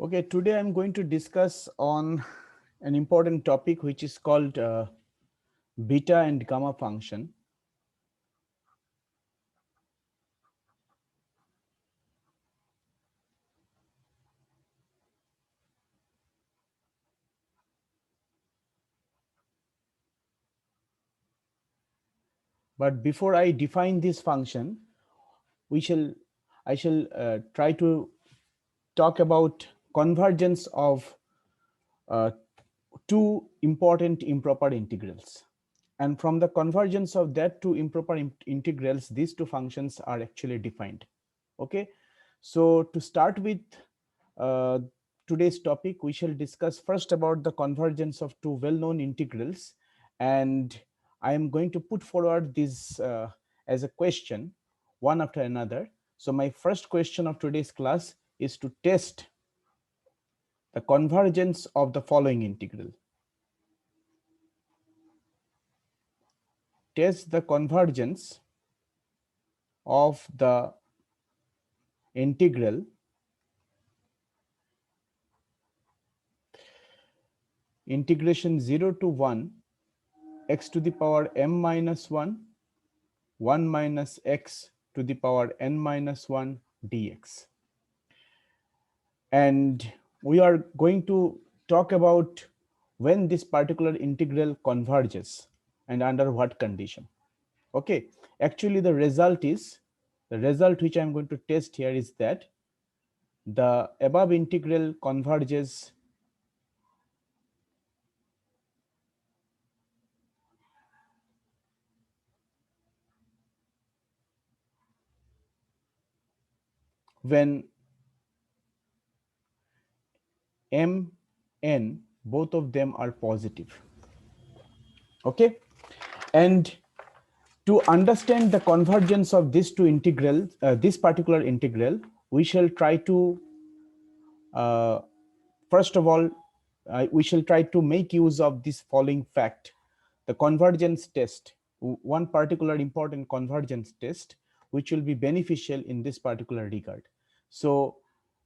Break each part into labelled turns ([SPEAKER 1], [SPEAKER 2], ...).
[SPEAKER 1] Okay, today I'm going to discuss on an important topic which is called beta and gamma function. But before I define this function, I shall try to talk about convergence of uh, two important improper integrals. And from the convergence of that two improper integrals, these two functions are actually defined. Okay, so to start with uh, today's topic, we shall discuss first about the convergence of two well-known integrals, and I am going to put forward this as a question one after another. So my first question of today's class is to test the convergence of the following integral. Test the convergence of the integral integration 0 to 1 x to the power m minus 1 minus x to the power n minus 1 dx. And we are going to talk about when this particular integral converges and under what condition. Okay, actually the result which I'm going to test here is that the above integral converges when m, n, both of them are positive. Okay, and to understand the convergence of these two integrals, this particular integral, we shall try to first of all, we shall try to make use of this following fact: the convergence test, one particular important convergence test, which will be beneficial in this particular regard. So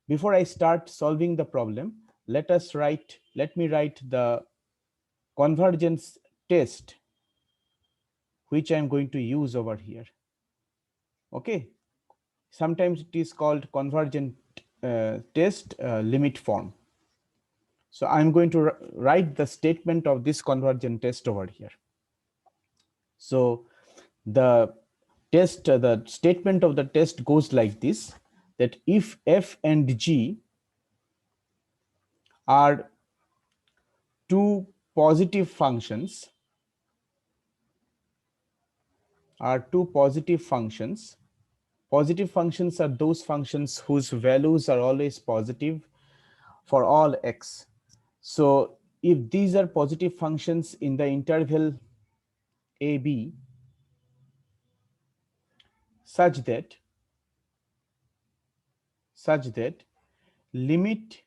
[SPEAKER 1] before I start solving the problem, let me write the convergence test which I am going to use over here. Okay, sometimes it is called convergent test limit form. So I'm going to write the statement of this convergent test over here. So the the statement of the test goes like this: that if f and g are two positive functions, positive functions are those functions whose values are always positive for all x. So if these are positive functions in the interval a b, such that limit,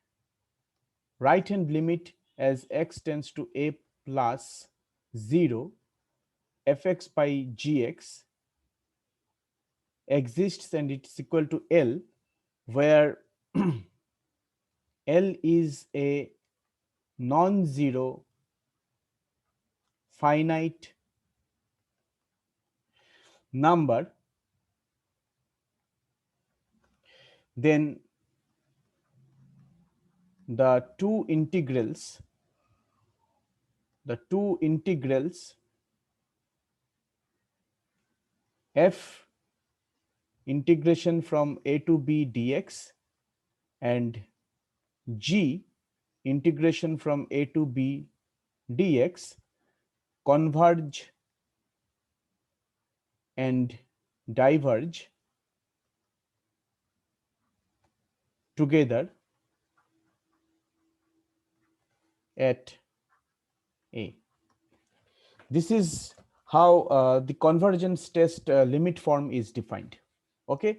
[SPEAKER 1] right hand limit as x tends to a plus 0 fx by gx exists and it's equal to L, where L is a non-zero finite number, then the two integrals f integration from a to b dx and g integration from a to b dx converge and diverge together at a. This is how the convergence test limit form is defined. Okay,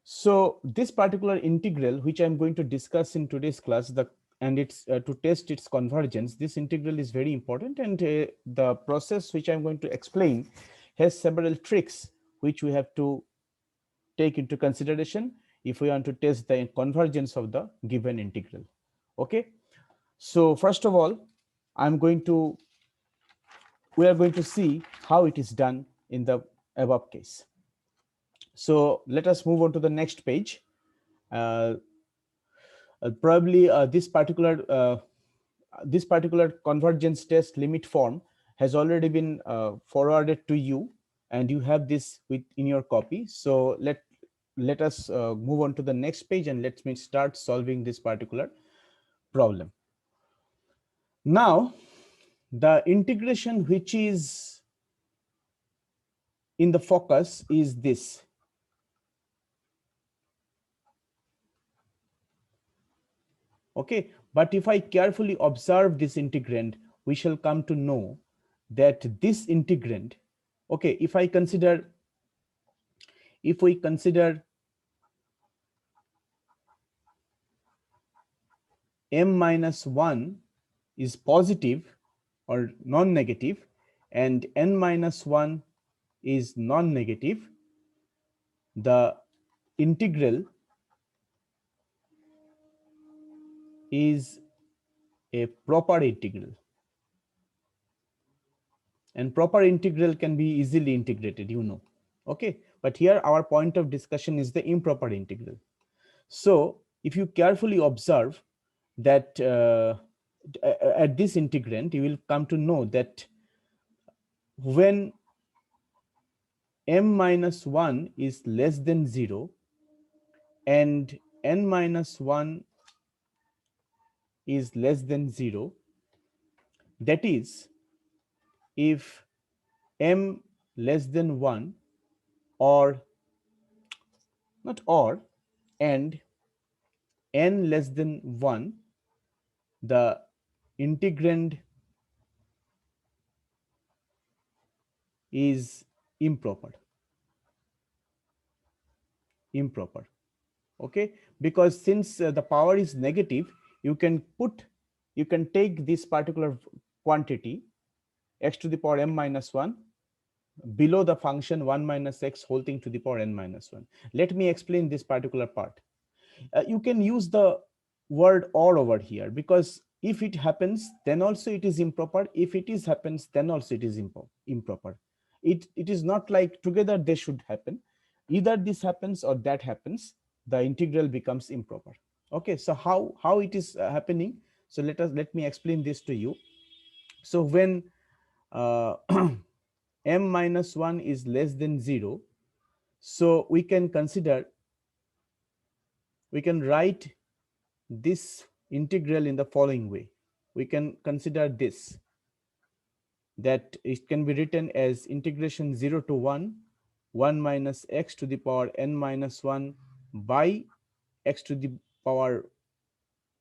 [SPEAKER 1] so this particular integral which I'm going to discuss in today's class, and it's to test its convergence, this integral is very important, and the process which I'm going to explain has several tricks which we have to take into consideration if we want to test the convergence of the given integral. Okay, so first of all, we are going to see how it is done in the above case. So let us move on to the next page. uh, Probably this particular convergence test limit form has already been forwarded to you, and you have this with in your copy. So let us move on to the next page, and let me start solving this particular problem. Now the integration which is in the focus is this. Okay, but if I carefully observe this integrand, we shall come to know that this integrand, okay, if we consider m minus 1 is positive or non-negative, and n minus 1 is non-negative, the integral is a proper integral, and proper integral can be easily integrated, you know. Okay, but here our point of discussion is the improper integral. So if you carefully observe that at this integrand, you will come to know that when m minus 1 is less than 0 and n minus 1 is less than 0, that is, if m less than 1, or not or, and n less than 1, the integrand is improper. Okay, because since the power is negative, you can take this particular quantity x to the power m minus 1 below the function 1 minus x whole thing to the power n minus 1. Let me explain this particular part. You can use the word or over here, because if it happens then also it is improper, if it is happens then also it is improper. It is not like together they should happen. Either this happens or that happens, the integral becomes improper. Okay, so how it is happening? So let me explain this to you. So when uh, m minus 1 is less than 0, so we can write this integral in the following way. We can consider this, that it can be written as integration 0 to 1 1 minus x to the power n minus 1 by x to the power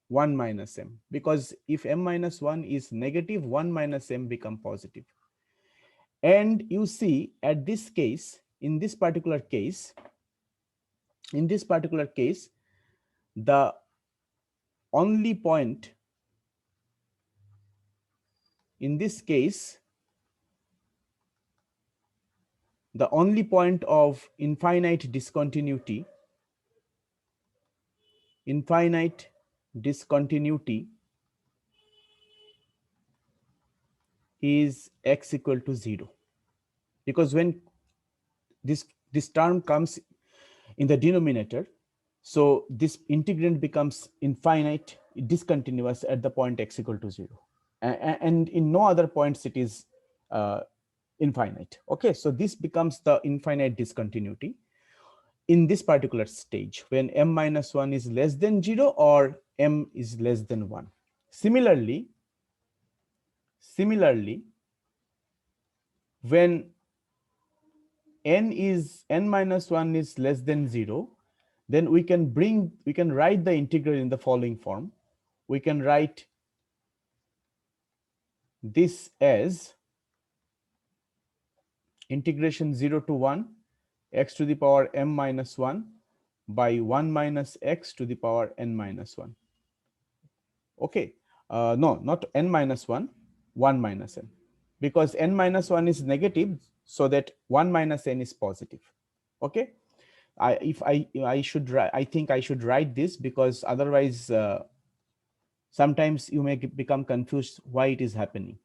[SPEAKER 1] 1 minus m, because if m minus 1 is negative, 1 minus m become positive. And you see, at this case, in this particular case, the only point in this case, the only point of infinite discontinuity is x equal to 0, because when this term comes in the denominator, so this integrand becomes infinite discontinuous at the point x equal to 0, and in no other points it is infinite. Okay, so this becomes the infinite discontinuity in this particular stage when m minus 1 is less than 0 or m is less than 1. Similarly, when n minus 1 is less than 0, then we can write the integral in the following form. We can write this as integration 0 to 1 x to the power m minus 1 by 1 minus x to the power n minus 1. Okay, no, not n minus 1, 1 minus n, because n minus 1 is negative, so that 1 minus n is positive. Okay, I think I should write this, because otherwise Sometimes you may become confused why it is happening.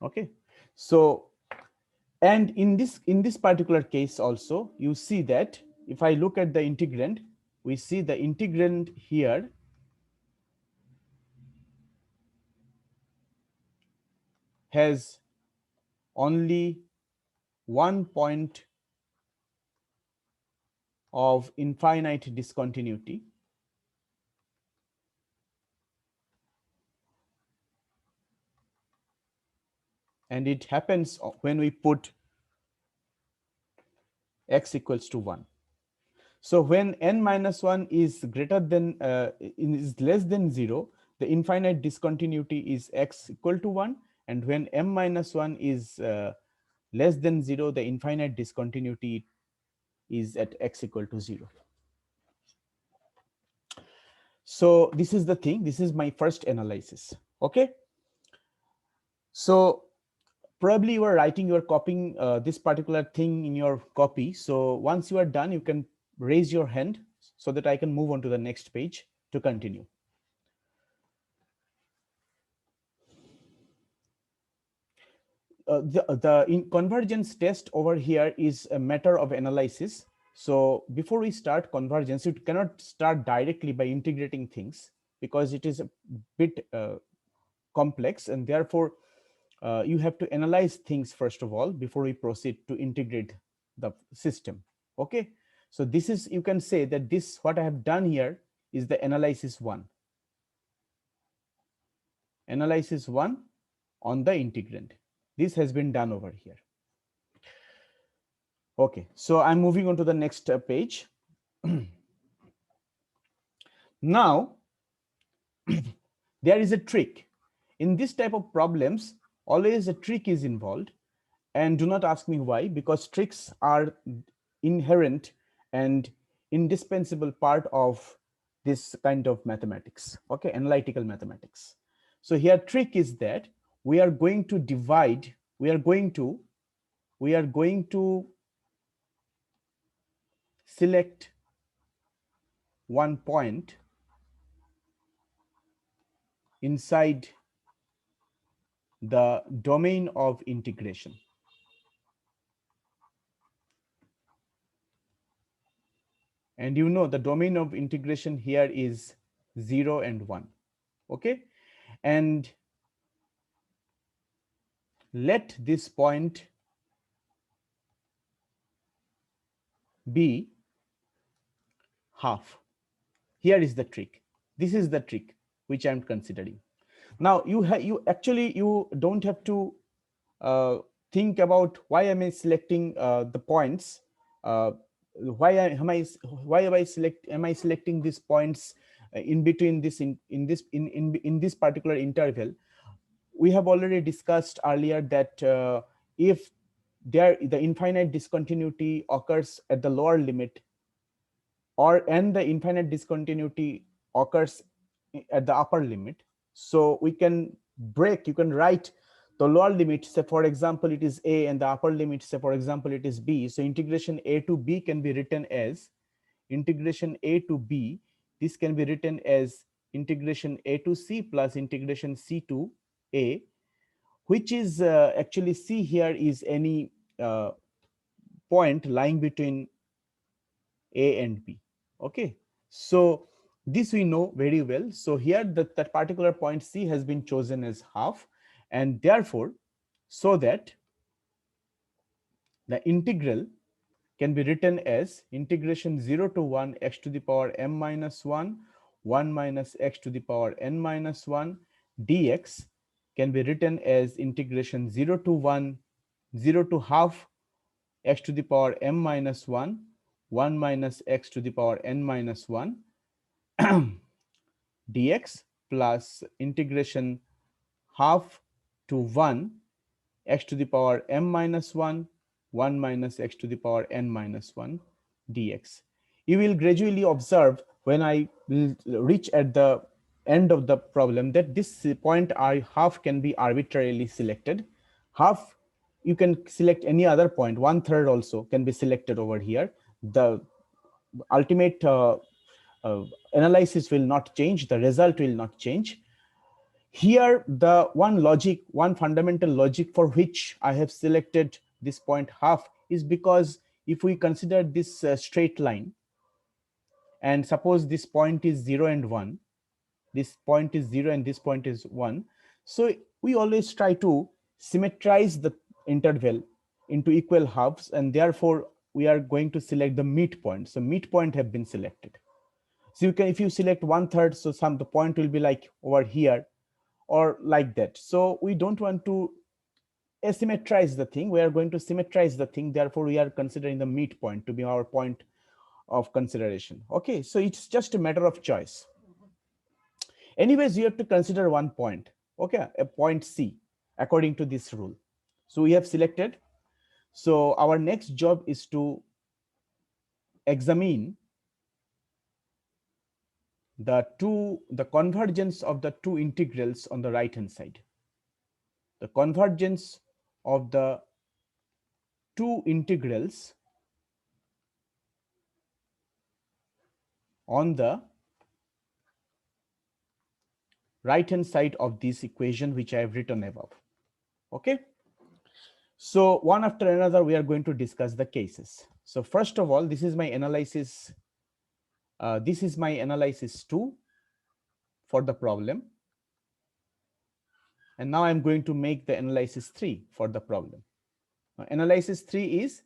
[SPEAKER 1] Okay, so and in this particular case also, you see that if I look at the integrand, we see the integrand here has only one point of infinite discontinuity, and it happens when we put x equals to 1. So when n minus 1 is greater than is less than 0, the infinite discontinuity is x equal to 1, and when m minus 1 is less than 0, the infinite discontinuity is at x equal to 0. So this is the thing, this is my first analysis. Okay, so probably you are writing, you are copying this particular thing in your copy. So once you are done, you can raise your hand so that I can move on to the next page to continue. The convergence test over here is a matter of analysis. So before we start convergence, you cannot start directly by integrating things because it is a bit complex, and therefore you have to analyze things first of all before we proceed to integrate the system. Okay, so this is, you can say that this, what I have done here is the analysis 1. Analysis 1 on the integrand. This has been done over here. Okay, so I'm moving on to the next page. Now, there is a trick. In this type of problems, always a trick is involved. And do not ask me why, because tricks are inherent and indispensable part of this kind of mathematics, okay, analytical mathematics. So here trick is that we are going to divide, we are going to select one point inside the domain of integration. And you know the domain of integration here is 0 and 1. Okay, and let this point be half. Here is the trick. This is the trick which I'm considering. Now you actually, you don't have to think about why am I selecting the points. Am I selecting these points in between this in this particular interval? We have already discussed earlier that if the infinite discontinuity occurs at the lower limit, and the infinite discontinuity occurs at the upper limit, so we can break, you can write the lower limit, say for example it is a, and the upper limit, say for example it is b. So integration a to b can be written as integration a to b. This can be written as integration a to c plus integration c to a, which is actually c here is any point lying between a and b. Okay, so this we know very well. So here that particular point c has been chosen as half, and therefore so that the integral can be written as integration 0 to 1 x to the power m minus 1 1 minus x to the power n minus 1 dx can be written as integration 0 to 1 0 to half x to the power m minus 1 1 minus x to the power n minus 1 dx plus integration half to 1 x to the power m minus 1 1 minus x to the power n minus 1 dx. You will gradually observe when I will reach at the end of the problem that this point I half can be arbitrarily selected. Half, you can select any other point, 1/3 also can be selected over here. The ultimate analysis will not change, the result will not change. Here, the one fundamental logic for which I have selected this point half is because if we consider this straight line, and suppose this point is 0 and 1, this point is 0 and this point is 1. So we always try to symmetrize the interval into equal halves, and therefore we are going to select the midpoint. So midpoint have been selected. So you can, if you select 1/3, so the point will be like over here or like that. So we don't want to asymmetrize the thing. We are going to symmetrize the thing. Therefore, we are considering the midpoint to be our point of consideration. Okay, so it's just a matter of choice. Anyways, you have to consider one point, okay, a point C, according to this rule. So we have selected. So our next job is to examine the convergence of the two integrals on the right hand side. The convergence of the two integrals on the right hand side of this equation which I have written above. Okay, so one after another we are going to discuss the cases. So first of all, this is my analysis. This is my analysis 2 for the problem, and now I'm going to make the analysis 3 for the problem. Now, analysis 3 is,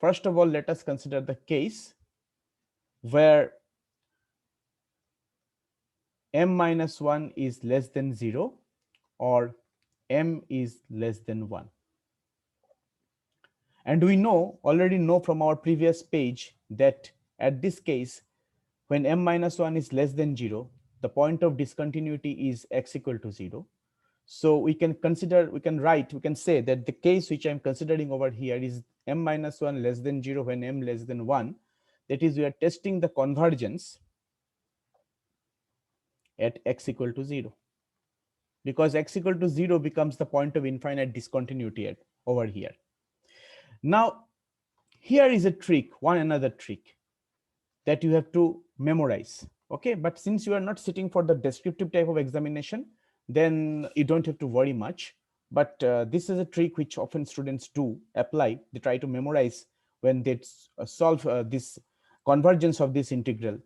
[SPEAKER 1] first of all, let us consider the case where m minus 1 is less than 0 or m is less than 1. And we already know from our previous page that at this case, when m minus 1 is less than 0, the point of discontinuity is x equal to 0. So we can say that the case which I'm considering over here is m minus 1 less than 0 when m less than 1. That is, we are testing the convergence at x equal to 0. Because x equal to 0 becomes the point of infinite discontinuity over here. Now, here is a trick, another trick that you have to memorize. Okay, but since you are not sitting for the descriptive type of examination, then you don't have to worry much. But this is a trick which often students do apply. They try to memorize when they solve this convergence of this integral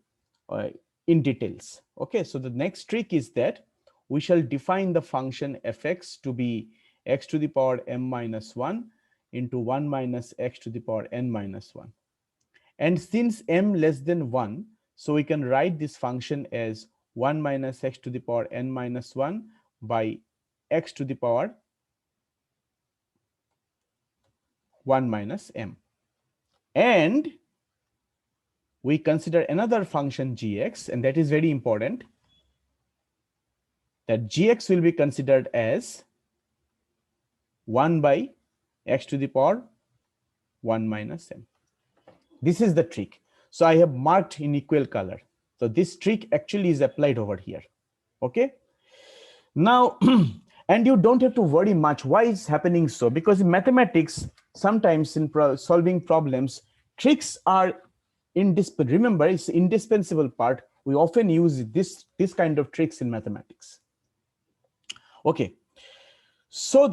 [SPEAKER 1] in details. Okay, so the next trick is that we shall define the function fx to be x to the power m minus 1 into 1 minus x to the power n minus 1. And since m less than 1, so we can write this function as 1 minus x to the power n minus 1 by x to the power 1 minus m. And we consider another function gx, and that is very important, that gx will be considered as 1 by x to the power 1 minus m. This is the trick. So I have marked in equal color. So this trick actually is applied over here. Okay. Now, and you don't have to worry much. Why is happening so? Because in mathematics, sometimes in solving problems, tricks are indispensable. Remember, it's indispensable part. We often use this kind of tricks in mathematics. Okay. So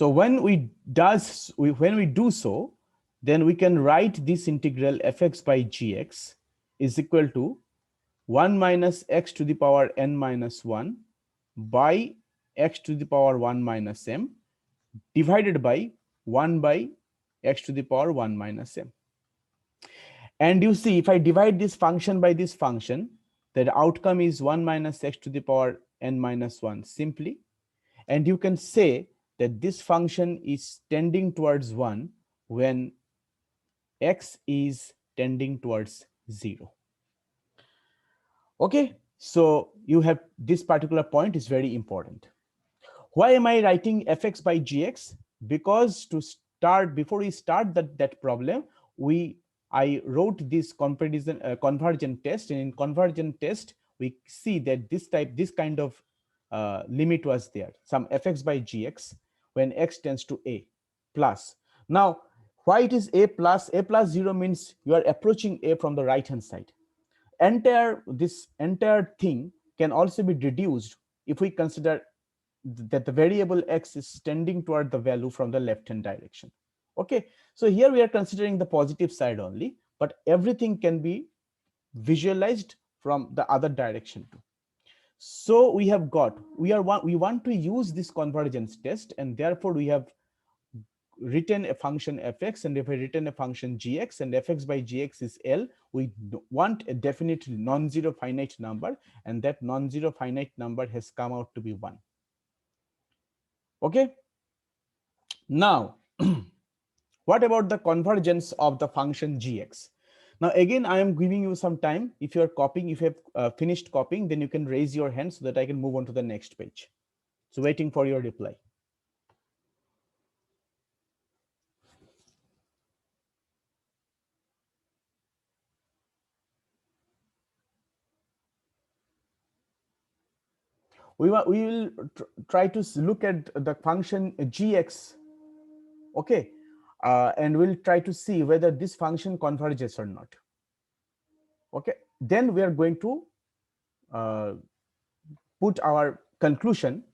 [SPEAKER 1] when we do so, then we can write this integral fx by gx is equal to 1 minus x to the power n minus 1 by x to the power 1 minus m divided by 1 by x to the power 1 minus m. And you see, if I divide this function by this function, the outcome is 1 minus x to the power n minus 1 simply. And you can say that this function is tending towards 1 when x is tending towards 0. Okay, so you have this particular point is very important. Why am I writing fx by gx? Because before we start that problem, I wrote this convergent test, and in convergent test we see that this kind of limit was there, some fx by gx when x tends to a plus. Now, why it is a plus 0 means you are approaching a from the right hand side. this entire thing can also be reduced if we consider that the variable x is tending toward the value from the left hand direction. Okay, so here we are considering the positive side only, but everything can be visualized from the other direction too. So we have got, we want to use this convergence test, and therefore we have written a function fx, and if I written a function gx, and fx by gx is L, we want a definitely non-zero finite number, and that non-zero finite number has come out to be 1. Okay, now what about the convergence of the function gx? Now again, I am giving you some time. If you are copying, if you have finished copying, then you can raise your hand so that I can move on to the next page. So waiting for your reply. We will try to look at the function gx, okay, and we'll try to see whether this function converges or not. Okay, then we are going to put our conclusion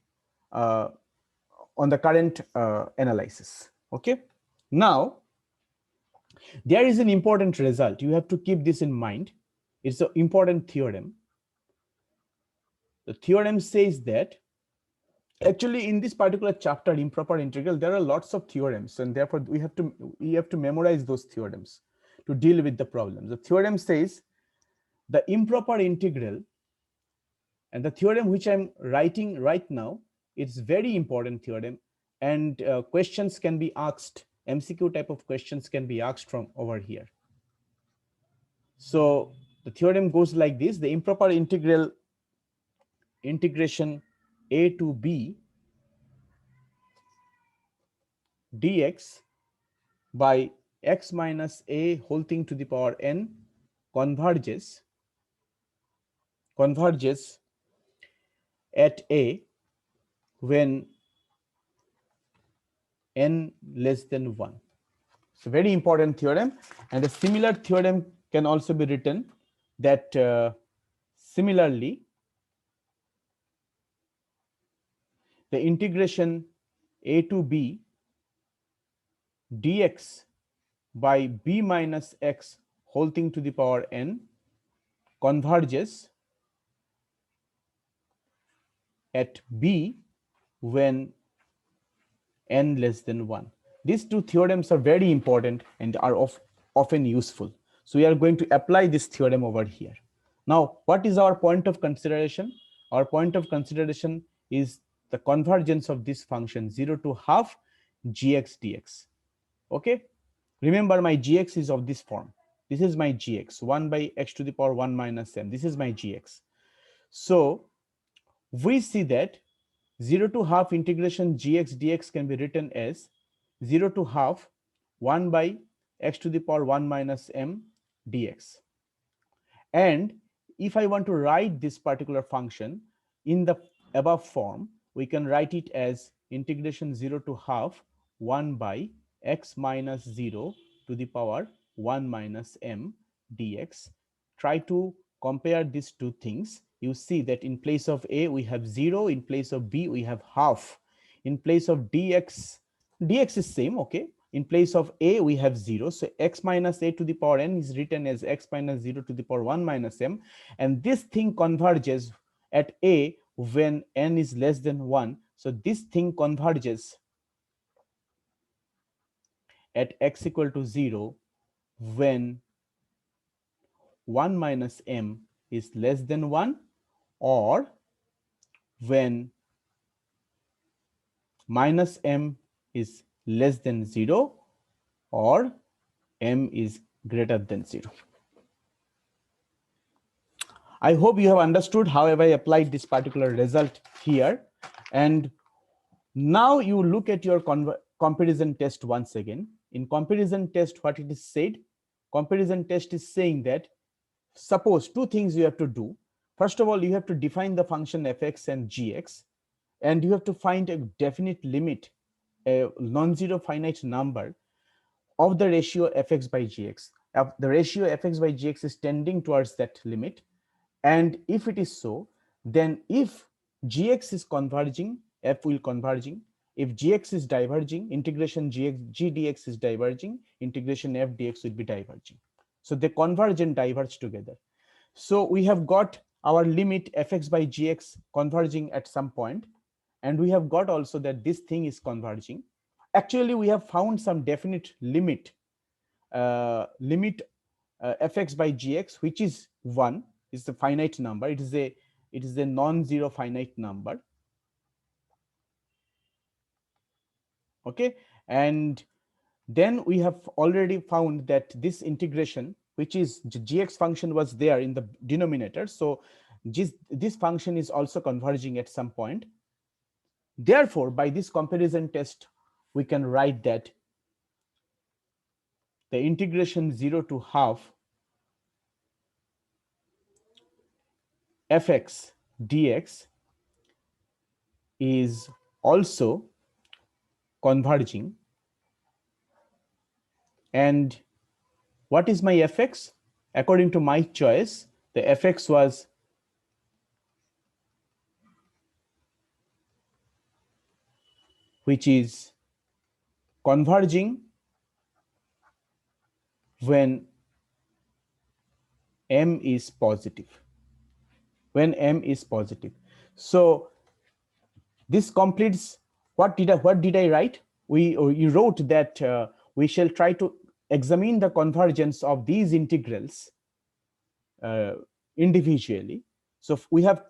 [SPEAKER 1] on the current analysis. Okay, now there is an important result. You have to keep this in mind. It's an important theorem. The theorem says that actually in this particular chapter, improper integral, there are lots of theorems, and therefore we have to memorize those theorems to deal with the problem. The theorem says the improper integral, and the theorem which I'm writing right now, it's very important theorem, and questions can be asked, MCQ type of questions can be asked from over here. So the theorem goes like this: the improper integral integration a to b dx by x minus a whole thing to the power n converges at a when n less than 1. It's a very important theorem, and a similar theorem can also be written that similarly the integration a to b dx by b minus x whole thing to the power n converges at b when n less than 1. These two theorems are very important and are often useful. So we are going to apply this theorem over here. Now, what is our point of consideration? Our point of consideration is the convergence of this function 0 to half gx dx. Okay, remember my gx is of this form. This is my gx, 1 by x to the power 1 minus m. This is my gx. So we see that 0 to half integration gx dx can be written as 0 to half 1 by x to the power 1 minus m dx. And if I want to write this particular function in the above form, we can write it as integration 0 to half 1 by x minus 0 to the power 1 minus m dx. Try to compare these two things. You see that in place of a we have 0, in place of b we have half, in place of dx is same, okay. In place of a we have 0, so x minus a to the power n is written as x minus 0 to the power 1 minus m, and this thing converges at a when n is less than 1. So this thing converges at x equal to 0 when 1 minus m is less than 1, or when minus m is less than 0, or m is greater than 0. I hope you have understood how have I applied this particular result here. And now you look at your comparison test once again. In comparison test, what it is said, comparison test is saying that suppose two things you have to do. First of all, you have to define the function fx and gx, and you have to find a definite limit, a non-zero finite number of the ratio fx by gx. the ratio fx by gx is tending towards that limit. And if it is so, then if gx is converging, f will converging. If gx is diverging, integration g dx is diverging, integration f dx will be diverging. So they converge and diverge together. So we have got our limit fx by gx converging at some point, and we have got also that this thing is converging. Actually, we have found some definite limit, limit fx by gx, which is 1, is the finite number. It is a non-zero finite number. Okay, and then we have already found that this integration, which is gx function, was there in the denominator. So this function is also converging at some point. Therefore, by this comparison test, we can write that the integration 0 to half fx dx is also converging. And what is my fx? According to my choice, the fx was which is converging when m is positive. When m is positive. So this completes what did I write? You wrote that we shall try to examine the convergence of these integrals individually. So we have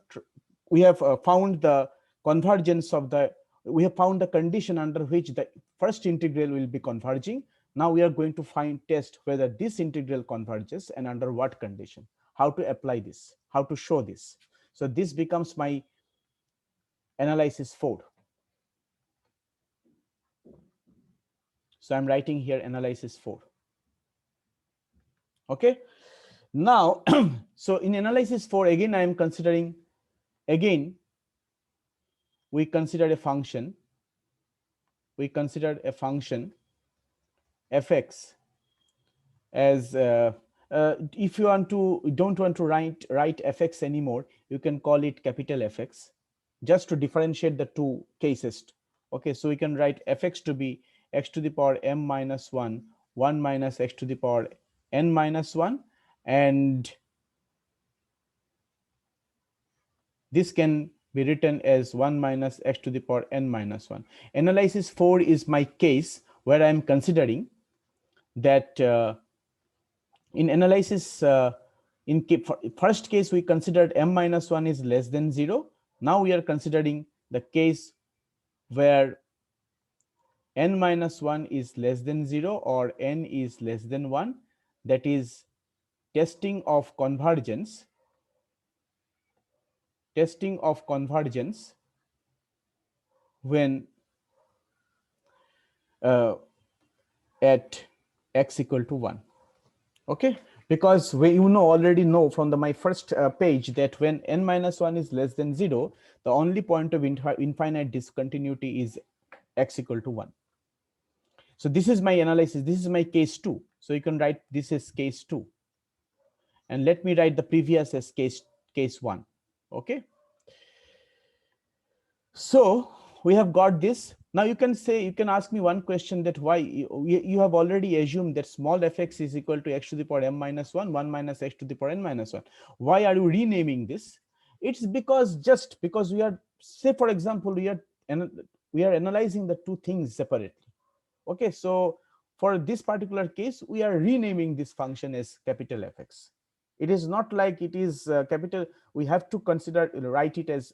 [SPEAKER 1] found the convergence of the, we have found the condition under which the first integral will be converging. Now we are going to test whether this integral converges and under what condition, how to apply this, how to show this. So this becomes my analysis 4. So I'm writing here analysis 4. Okay, now so in analysis 4, again I am considering, again we consider a function, fx as if you don't want to write fx anymore, you can call it capital Fx, just to differentiate the two cases. Okay, so we can write fx to be x to the power m minus 1, 1 minus x to the power n minus 1, and this can be written as 1 minus x to the power n minus 1. Analysis 4 is my case where I am considering that in analysis, in first case we considered m minus 1 is less than 0. Now we are considering the case where n minus 1 is less than 0 or n is less than 1, that is testing of convergence, when at x equal to 1. Okay, because we already know from my first page that when n minus 1 is less than 0, the only point of infinite discontinuity is x equal to 1. So this is my analysis, this is my case 2. So you can write this as case 2, and let me write the previous as case 1. Okay, so we have got this. Now you can ask me one question, that why you have already assumed that small fx is equal to x to the power m minus 1, 1 minus x to the power n minus 1. Why are you renaming this? It's just because we are, say for example, we are analyzing the two things separately. Okay, so for this particular case, we are renaming this function as capital Fx. It is not like it is capital. We have to write it as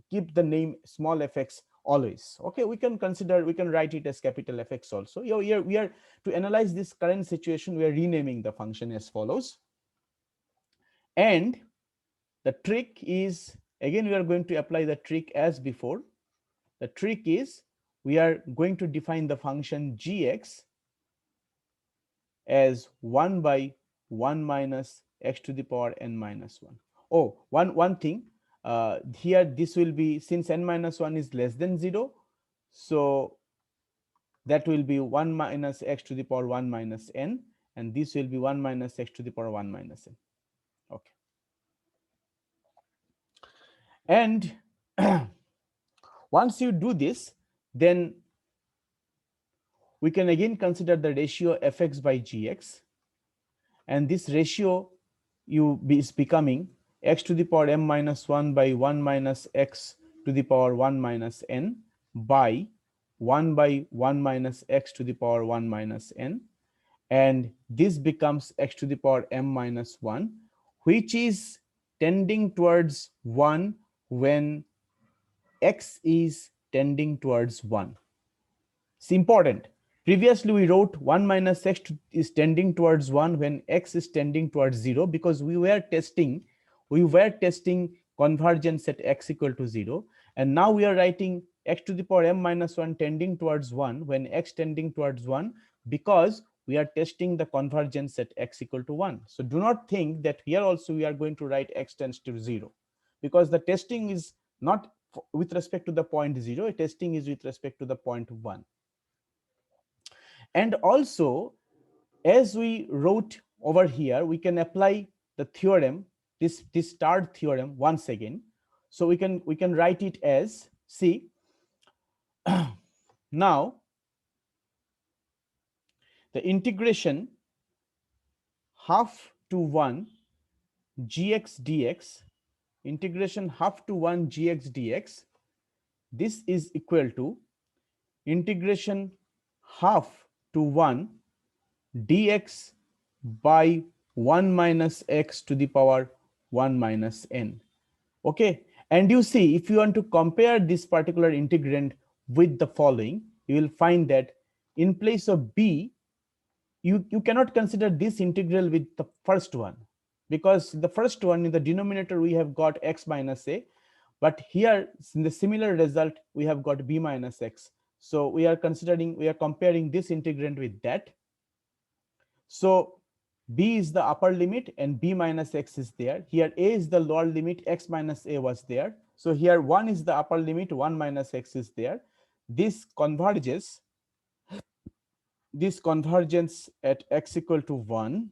[SPEAKER 1] keep the name small fx always. Okay, we can write it as capital Fx also. We are to analyze this current situation, we are renaming the function as follows. And the trick is, again we are going to apply the trick as before. The trick is, we are going to define the function gx as 1 by 1 minus x to the power n minus 1. Oh, one thing, here this will be, since n minus 1 is less than 0, so that will be 1 minus x to the power 1 minus n, and this will be 1 minus x to the power 1 minus n. Okay. And once you do this, then we can again consider the ratio fx by gx, and this ratio is becoming x to the power m minus 1 by 1 minus x to the power 1 minus n by 1 by 1 minus x to the power 1 minus n, and this becomes x to the power m minus 1, which is tending towards 1 when x is tending towards 1. It's important. Previously, we wrote 1 minus x is tending towards 1 when x is tending towards 0, because we were testing convergence at x equal to 0. And now we are writing x to the power m minus 1 tending towards 1 when x tending towards 1, because we are testing the convergence at x equal to 1. So do not think that here also we are going to write x tends to 0, because the testing is not with respect to the point 0, testing is with respect to the point 1. And also, as we wrote over here, we can apply the theorem, this star theorem once again. So we can write it as, see, now the integration half to 1 gx dx, integration half to 1 gx dx, this is equal to integration half to 1 dx by 1 minus x to the power 1 minus n. Okay, and you see, if you want to compare this particular integrand with the following, you will find that in place of b, you cannot consider this integral with the first one, because the first one, in the denominator we have got x minus a, but here in the similar result we have got b minus x. So we are comparing this integrand with that. So b is the upper limit and b minus x is there. Here a is the lower limit, x minus a was there. So here 1 is the upper limit, 1 minus x is there. This converges, this convergence at x equal to 1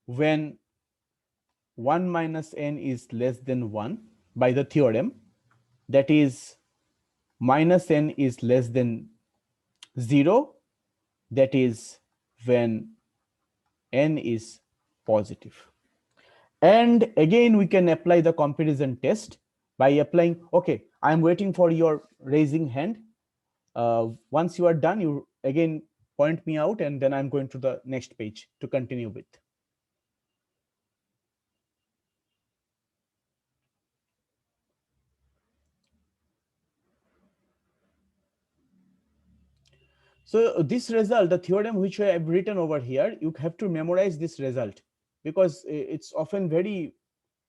[SPEAKER 1] when 1 minus n is less than 1 by the theorem, that is minus n is less than 0, that is when n is positive. And again, we can apply the comparison test by applying, okay, I'm waiting for your raising hand. Once you are done, you again point me out, and then I'm going to the next page to continue with. So this result, the theorem which I have written over here, you have to memorize this result, because it's often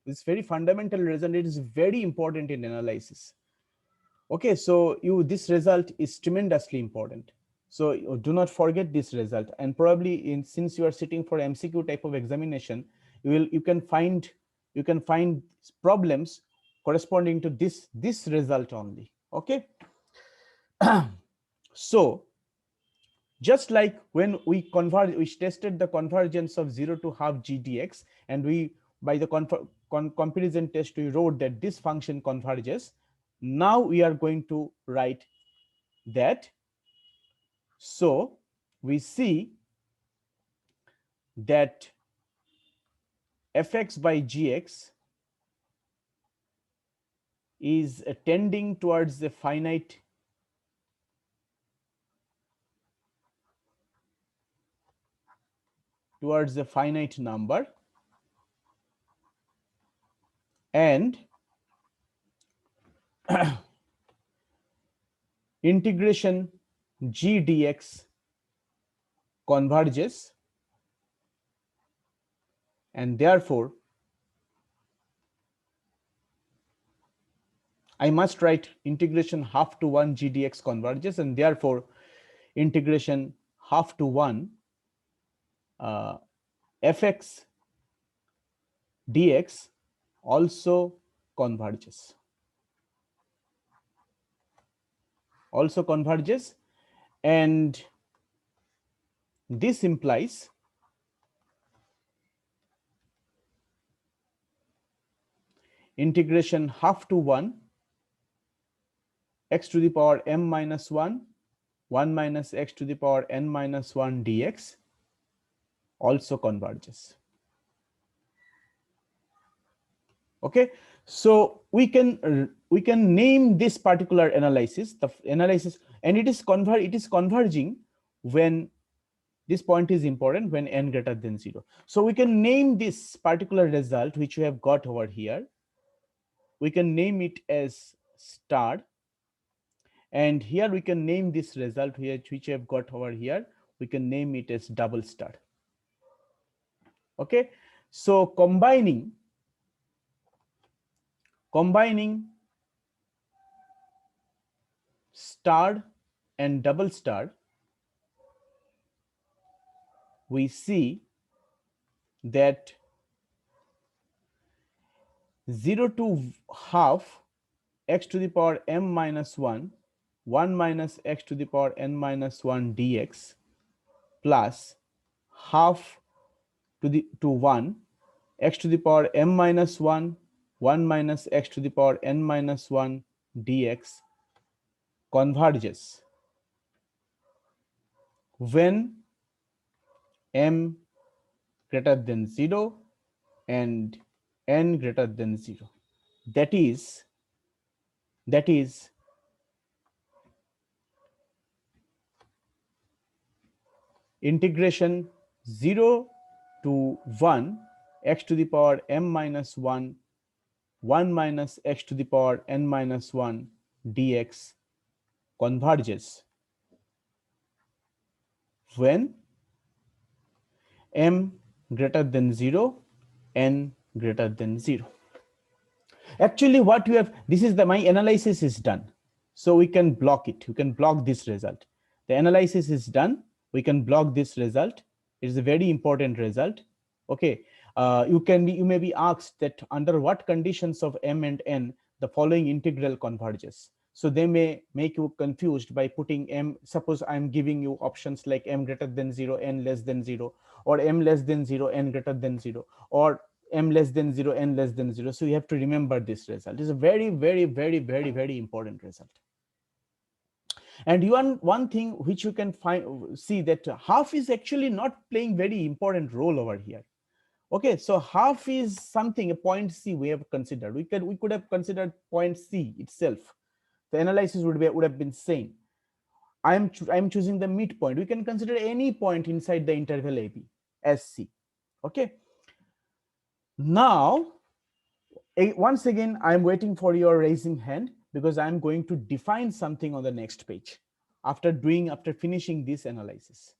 [SPEAKER 1] it's very fundamental result. It is very important in analysis. Okay, so this result is tremendously important. So do not forget this result. And probably since you are sitting for MCQ type of examination, you can find problems corresponding to this result only. Okay. So just like when we tested the convergence of 0 to half g dx, and by the comparison test we wrote that this function converges. Now we are going to write that. So we see that fx by gx is tending towards a finite number, and integration g dx converges, and therefore I must write integration half to 1 g dx converges, and therefore integration half to 1 fx dx also converges. And This implies integration half to 1 x to the power m minus 1 minus x to the power n minus 1 dx also converges. Okay, so we can name this particular analysis, the analysis, and it is converging when this point is important, when n greater than 0. So we can name this particular result which we have got over here, we can name it as star, and here we can name this result here which we have got over here, we can name it as double star. Okay, so combining star and double star, we see that 0 to half x to the power m minus 1 minus x to the power n minus 1 dx plus half to 1 x to the power m minus 1 minus x to the power n minus 1 dx converges when m greater than 0 and n greater than 0. That is integration 0 to 1 x to the power m minus 1 minus x to the power n minus 1 dx converges when m greater than 0, n greater than 0. Actually what we have, this is my analysis is done, so we can block it, we can block this result. The analysis is done, we can block this result. It is a very important result. Okay, you may be asked that under what conditions of m and n the following integral converges. So they may make you confused by putting m, suppose I'm giving you options like m greater than 0, n less than 0, or m less than 0, n greater than 0, or m less than 0, n less than 0. So you have to remember this result. It's a very, very, very, very, very important result. And one thing which you can see that half is actually not playing very important role over here. Okay, so half is something, a point C we have considered. We could have considered point C itself. The analysis would have been same. I'm choosing the midpoint. We can consider any point inside the interval AB as C. Okay. Now, once again, I'm waiting for your raising hand because I'm going to define something on the next page after finishing this analysis.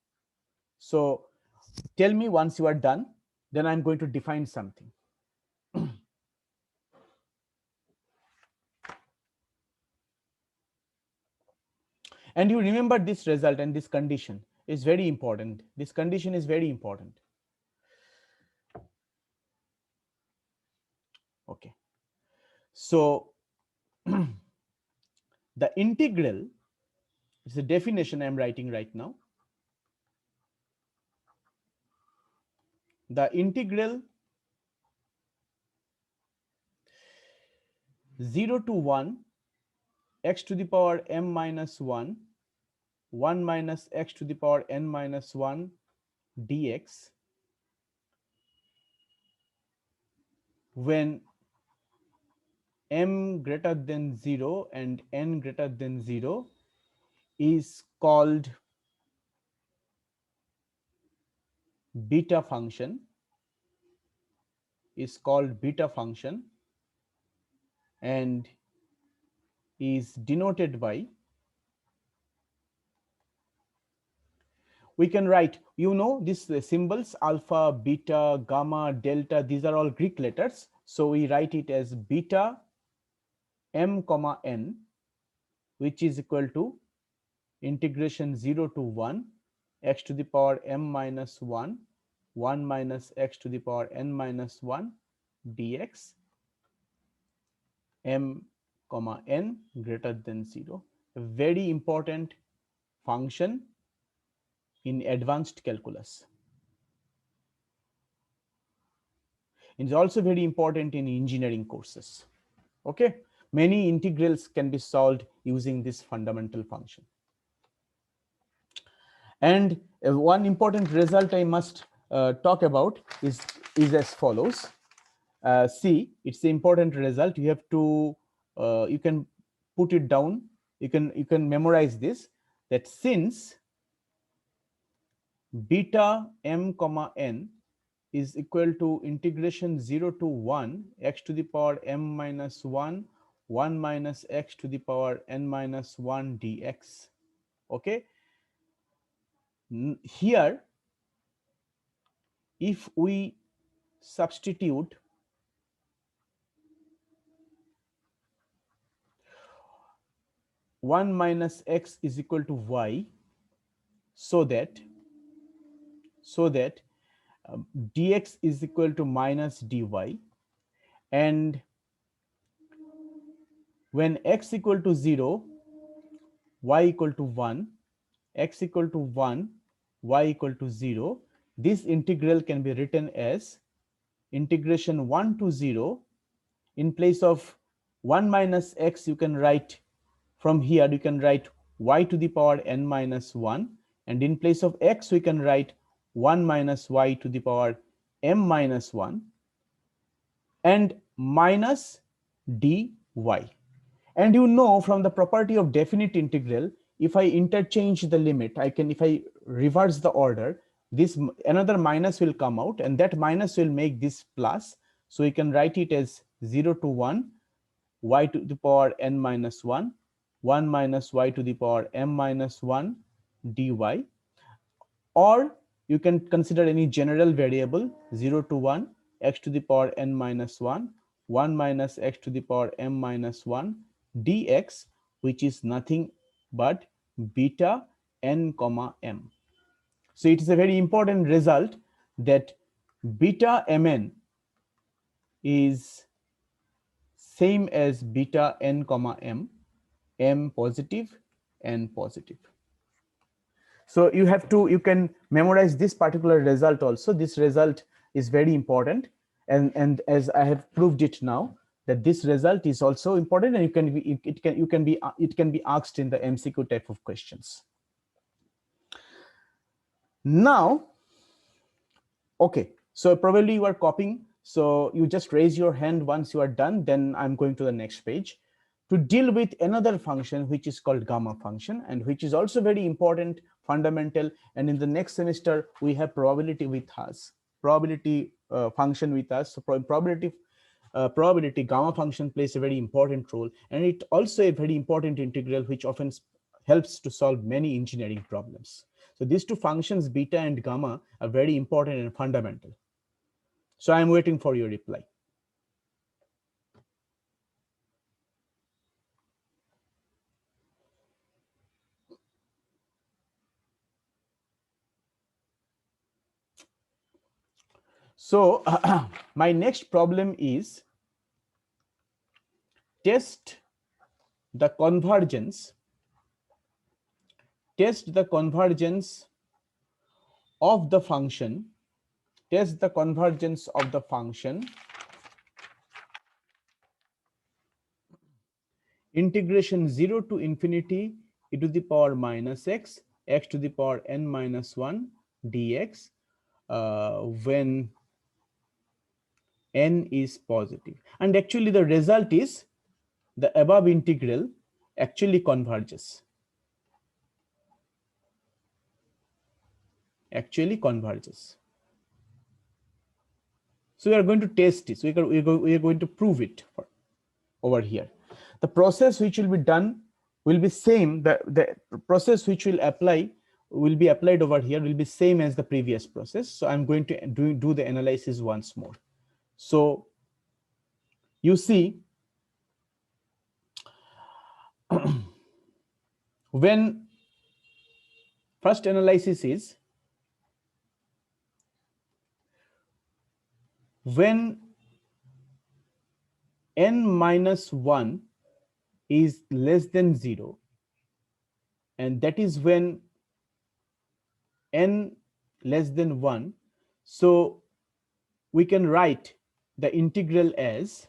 [SPEAKER 1] So tell me once you are done, then I'm going to define something. And you remember this result and this condition is very important. This condition is very important. Okay. So the integral is the definition I'm writing right now. The integral 0 to 1 x to the power m minus 1 minus x to the power n minus 1 dx when m greater than 0 and n greater than 0 is called beta function, and is denoted by, we can write, these symbols alpha, beta, gamma, delta, these are all Greek letters. So we write it as beta m comma n, which is equal to integration 0 to 1 x to the power m minus 1 minus x to the power n minus 1 dx m comma n greater than 0. A very important function in advanced calculus. It's also very important in engineering courses. Okay, many integrals can be solved using this fundamental function. And one important result I must talk about is as follows. See, it's the important result. You have to you can put it down. You can memorize this, that since beta m comma n is equal to integration 0 to 1 x to the power m minus 1 1 minus x to the power n minus 1 dx. Okay, here if we substitute 1 minus x is equal to y, so that dx is equal to minus dy, and when x equal to 0, y equal to 1, x equal to 1, y equal to 0, this integral can be written as integration 1 to 0. In place of 1 minus x, you can write from here, you can write y to the power n minus 1, and in place of x, we can write 1 minus y to the power m minus 1 and minus dy. And you know from the property of definite integral, if I interchange the limit, if I reverse the order, this another minus will come out, and that minus will make this plus. So we can write it as 0 to 1, y to the power n minus 1, 1 minus y to the power m minus 1 dy. Or you can consider any general variable 0 to 1, x to the power n minus 1, 1 minus x to the power m minus 1 dx, which is nothing but beta n comma m. So it is a very important result that beta mn is same as beta n comma m, m positive, n positive. So you can memorize this particular result also. This result is very important, and as I have proved it now, that this result is also important, and it can be asked in the MCQ type of questions. Now, okay, so probably you are copying, so you just raise your hand once you are done, then I'm going to the next page to deal with another function which is called gamma function, and which is also very important, fundamental. And in the next semester we have probability with us, probability function with us. So probability gamma function plays a very important role, and it also a very important integral which often helps to solve many engineering problems. So these two functions, beta and gamma, are very important and fundamental. So I'm waiting for your reply. So my next problem is test the convergence of the function, integration 0 to infinity e to the power minus x, x to the power n minus 1 dx, when n is positive. And actually the result is the above integral actually converges. So we are going to test it. So we are going to prove it over here. The process which will be done will be same. The process which will be applied over here will be same as the previous process. So I'm going to do the analysis once more. So you see, when first analysis is when n minus 1 is less than 0, and that is when n less than 1, so we can write the integral as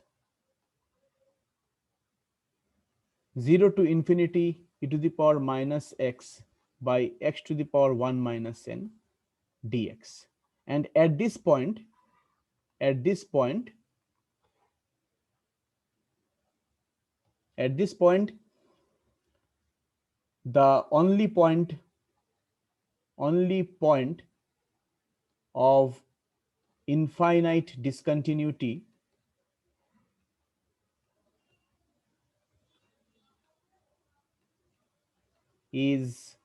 [SPEAKER 1] 0 to infinity e to the power minus x by x to the power 1 minus n dx. And at this point, at this point, the only point of infinite discontinuity is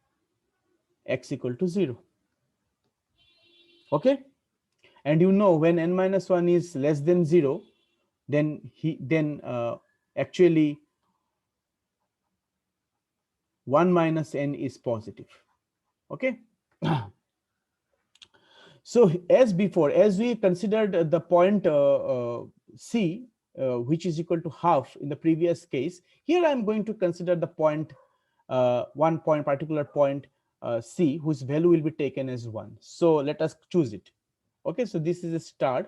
[SPEAKER 1] x equal to 0. Okay, and you know, when n minus 1 is less than 0, then actually 1 minus n is positive. Okay. So as before, as we considered the point c, which is equal to half in the previous case, here I am going to consider the point, one point, particular point c, whose value will be taken as 1. So let us choose it. Okay, so this is a star.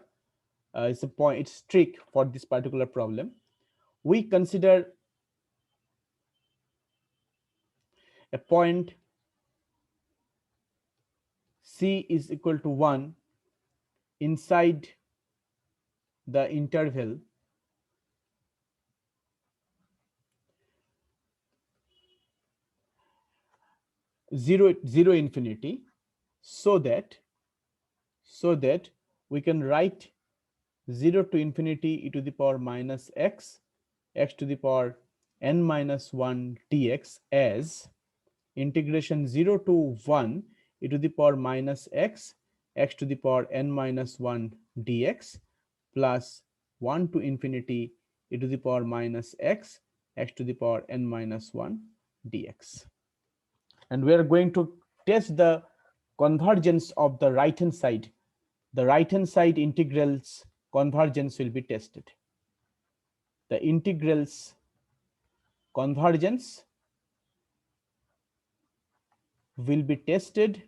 [SPEAKER 1] It's a point, it's trick for this particular problem. We consider a point c is equal to 1 inside the interval 0 infinity, so that we can write 0 to infinity e to the power minus x to the power n minus 1 dx as integration 0 to 1 e to the power minus x to the power n minus 1 dx plus 1 to infinity e to the power minus x to the power n minus 1 dx. And we are going to test the convergence of the right hand side. The right hand side integrals convergence will be tested. The integrals convergence will be tested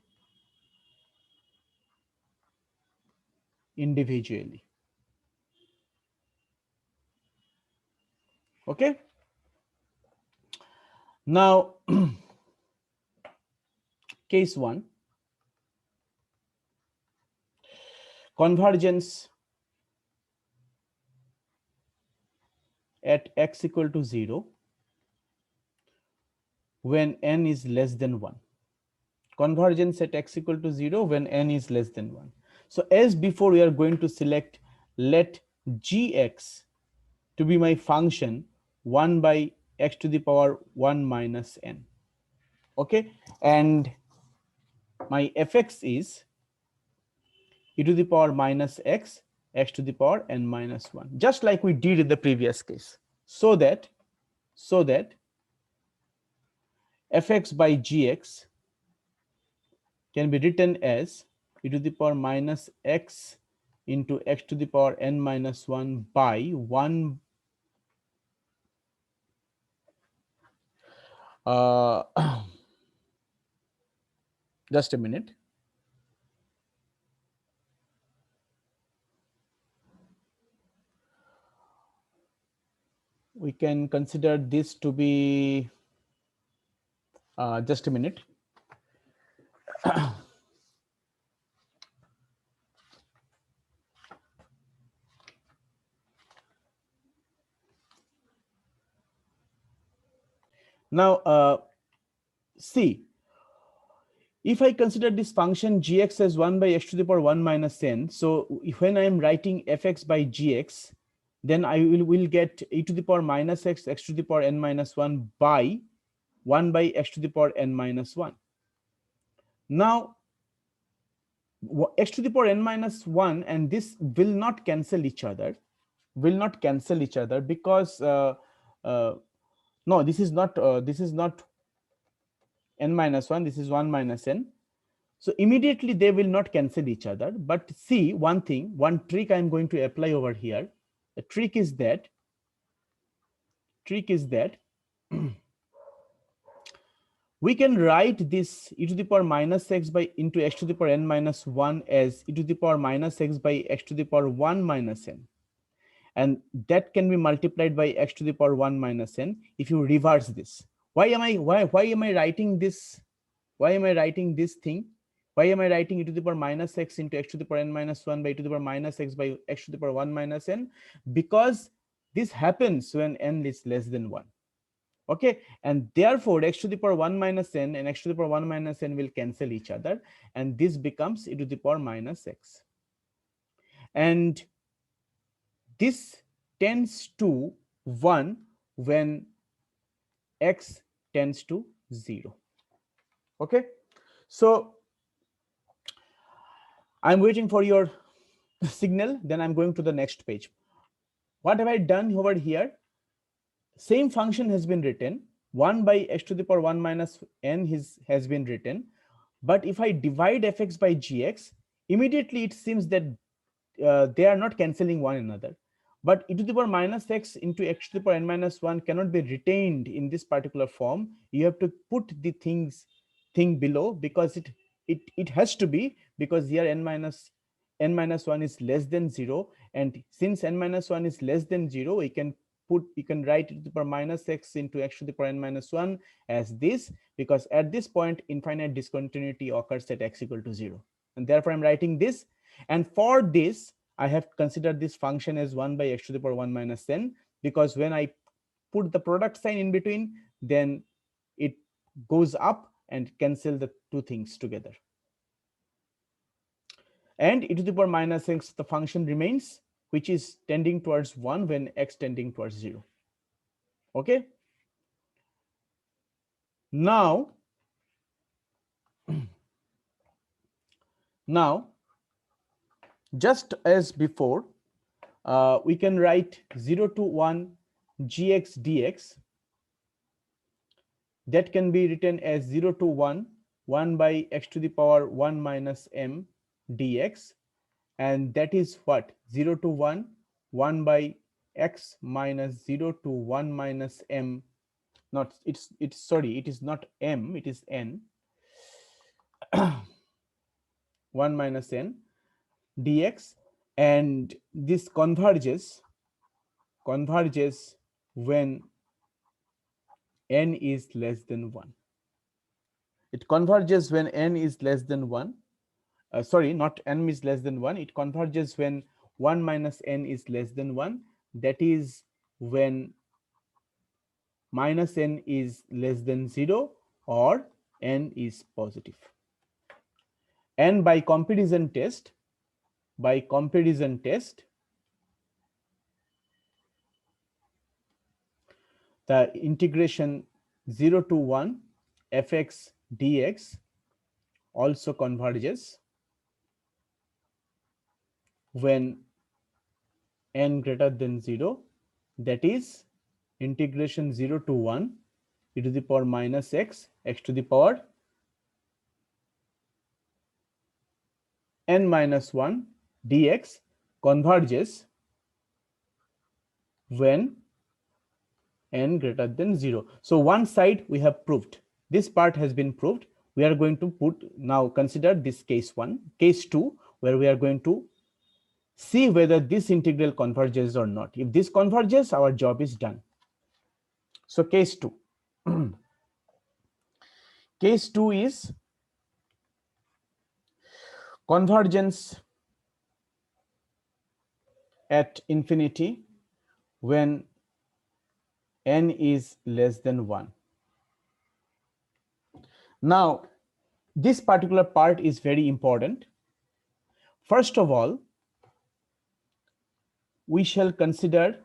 [SPEAKER 1] individually. Okay. Now, case 1, convergence at x equal to 0 when n is less than 1. Convergence at x equal to 0 when n is less than 1. So as before, we are going to select, let gx to be my function 1 by x to the power 1 minus n. Okay, and my fx is e to the power minus x to the power n minus 1, just like we did in the previous case, so that fx by gx can be written as e to the power minus x into x to the power n minus 1 by 1 just a minute. We can consider this to be just a minute. Now, see, if I consider this function gx as 1 by x to the power 1 minus n, so when I am writing fx by gx, then I will get e to the power minus x to the power n minus 1 by 1 by x to the power n minus 1. Now, x to the power n minus 1 and this will not cancel each other, because no, this is not n minus 1, this is 1 minus n. So immediately they will not cancel each other. But see, one trick I'm going to apply over here. The trick is that we can write this e to the power minus x by into x to the power n minus 1 as e to the power minus x by x to the power 1 minus n, and that can be multiplied by x to the power 1 minus n if you reverse this. Why am I writing this? Why am I writing this thing? Why am I writing e to the power minus x into x to the power n minus 1 by e to the power minus x by x to the power 1 minus n? Because this happens when n is less than 1. Okay, and therefore x to the power 1 minus n and x to the power 1 minus n will cancel each other, and this becomes e to the power minus x. And this tends to 1 when x tends to 0. Okay, so I'm waiting for your signal, then I'm going to the next page. What have I done over here? Same function has been written, 1 by x to the power 1 minus n has been written, but if I divide fx by gx, immediately it seems that they are not cancelling one another. But e to the power minus x into x to the power n minus 1 cannot be retained in this particular form. You have to put the thing below, because it has to be, because here n minus 1 is less than 0, and since n minus 1 is less than 0, you can write e to the power minus x into x to the power n minus 1 as this, because at this point infinite discontinuity occurs at x equal to 0, and therefore I'm writing this. And for this I have considered this function as 1 by x to the power 1 minus n, because when I put the product sign in between, then it goes up and cancel the two things together. And e to the power minus x, the function remains, which is tending towards 1 when x tending towards 0. Okay, now just as before, we can write 0 to 1 gx dx. That can be written as 0 to 1 1 by x to the power 1 minus m dx, and that is what, 0 to 1 1 by x minus 0 to 1 minus m, not it's sorry, it is not m, it is n, 1 minus n dx, and this converges when n is less than 1. It converges when n is less than 1. Sorry, not n is less than 1. It converges when 1 minus n is less than 1. That is when minus n is less than 0 or n is positive. And by comparison test, the integration 0 to 1 fx dx also converges when n greater than 0, that is integration 0 to 1 e to the power minus x to the power n minus 1 dx converges when n greater than 0. So one side we have proved. This part has been proved. We are going to now consider this case 1. Case 2, where we are going to see whether this integral converges or not. If this converges, our job is done. So case 2. Case 2 is convergence at infinity when n is less than 1. Now, this particular part is very important. First of all, we shall consider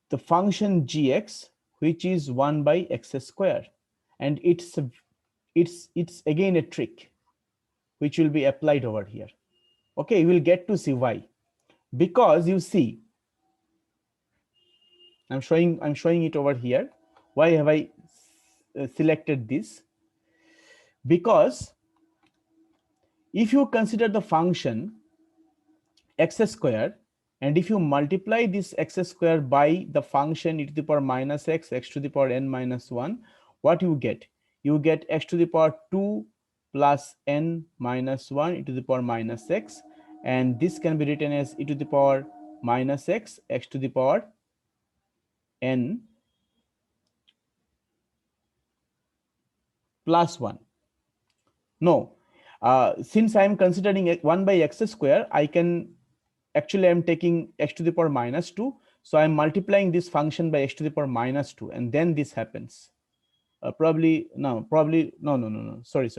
[SPEAKER 1] the function gx, which is 1 by x square, and it's again a trick which will be applied over here. Okay, you will get to see why. Because you see, I'm showing it over here. Why have I selected this? Because if you consider the function x square, And if you multiply this x square by the function e to the power minus x, x to the power n minus 1, what you get? You get x to the power 2 plus n minus 1 e to the power minus x, and this can be written as e to the power minus x, x to the power n plus 1. No, since I am considering 1 by x square, I can actually I'm taking x to the power minus 2. So I'm multiplying this function by x to the power minus 2, and then this happens. Probably no, sorry.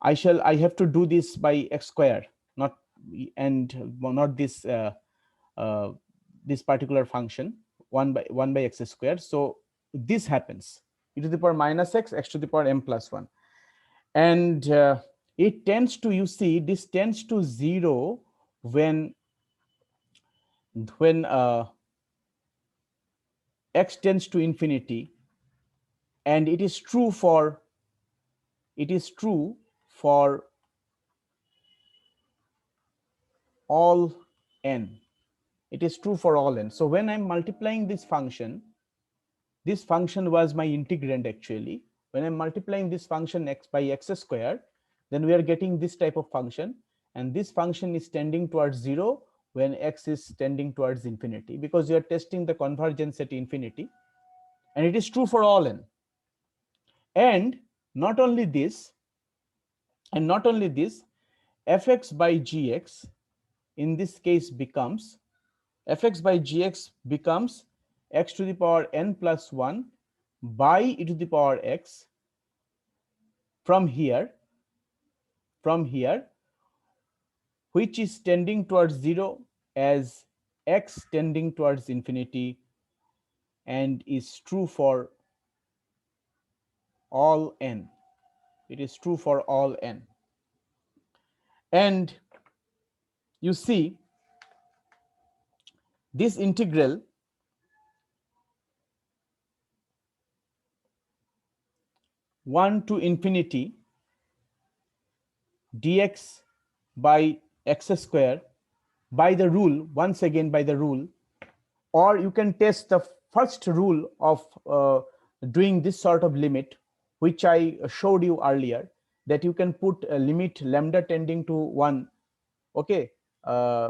[SPEAKER 1] I have to do this by x square, not not this uh, this particular function 1 by x square. So this happens, e to the power minus x, x to the power m plus 1. And it tends to, you see, this tends to 0 when x tends to infinity, and it is true for all n. It is true for all n. So when I'm multiplying this function was my integrand actually. When I'm multiplying this function x by x square, then we are getting this type of function, and this function is tending towards 0 when x is tending towards infinity, because you are testing the convergence at infinity, and it is true for all n. And not only this, fx by gx in this case becomes x to the power n plus 1 by e to the power x from here, which is tending towards 0 as x tending towards infinity, and is true for all n. It is true for all n. And you see, this integral one to infinity dx by x square, by the rule, once again by the rule, or you can test the first rule of doing this sort of limit, which I showed you earlier, that you can put a limit lambda tending to 1, okay,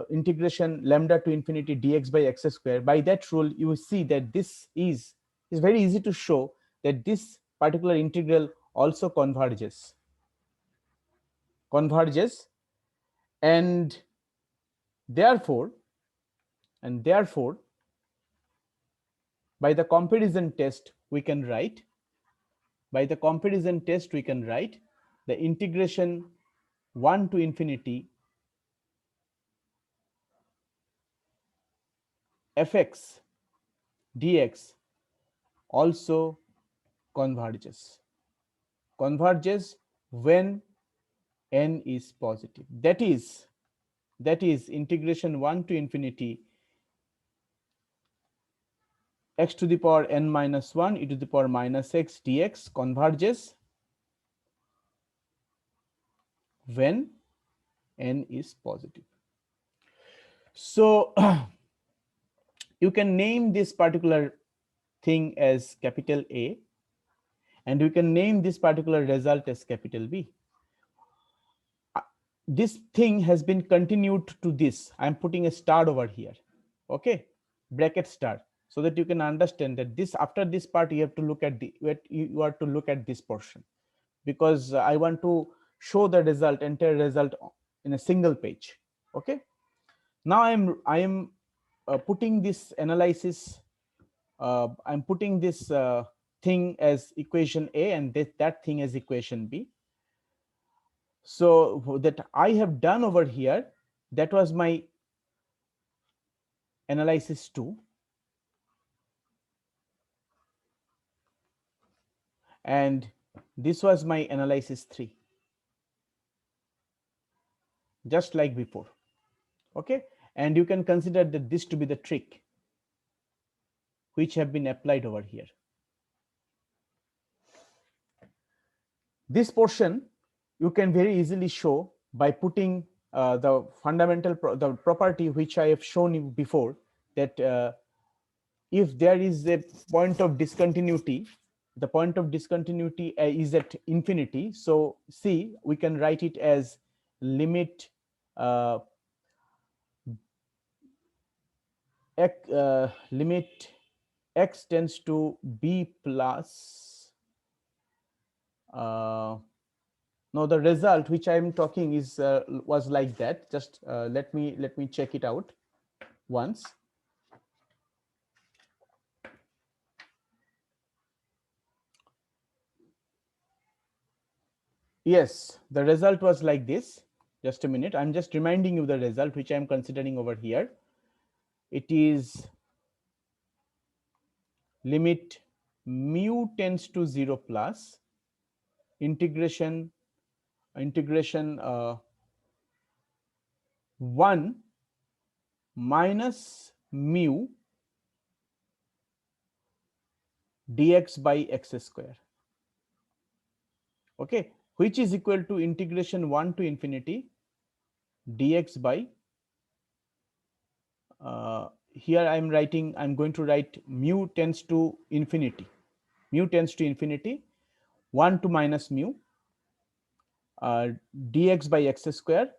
[SPEAKER 1] integration lambda to infinity dx by x square. By that rule, you will see that this is very easy to show that this particular integral also converges, and therefore by the comparison test we can write the integration 1 to infinity fx dx also converges when n is positive. That is integration 1 to infinity x to the power n minus 1 e to the power minus x dx converges when n is positive. So you can name this particular thing as capital A, and you can name this particular result as capital B. This thing has been continued to this. I'm putting a star over here, okay, bracket star, so that you can understand that this, after this part, you have to look at you are to look at this portion, because I want to show the entire result in a single page. Okay, now I am putting this analysis, I'm putting this thing as equation A, and that thing as equation B. So that I have done over here, that was my analysis 2, and this was my analysis 3, just like before. Okay, and you can consider that this to be the trick which have been applied over here. This portion you can very easily show by putting the fundamental the property which I have shown you before, that if there is a point of discontinuity, the point of discontinuity is at infinity. So see, we can write it as limit limit x tends to b plus no, the result which I am talking is was like that. Just let me check it out once. Yes, the result was like this. Just a minute, I'm just reminding you the result which I am considering over here. It is limit mu tends to 0 plus integration 1 minus mu dx by x square, okay, which is equal to integration 1 to infinity dx by here I'm going to write mu tends to infinity 1 to minus mu dx by x square,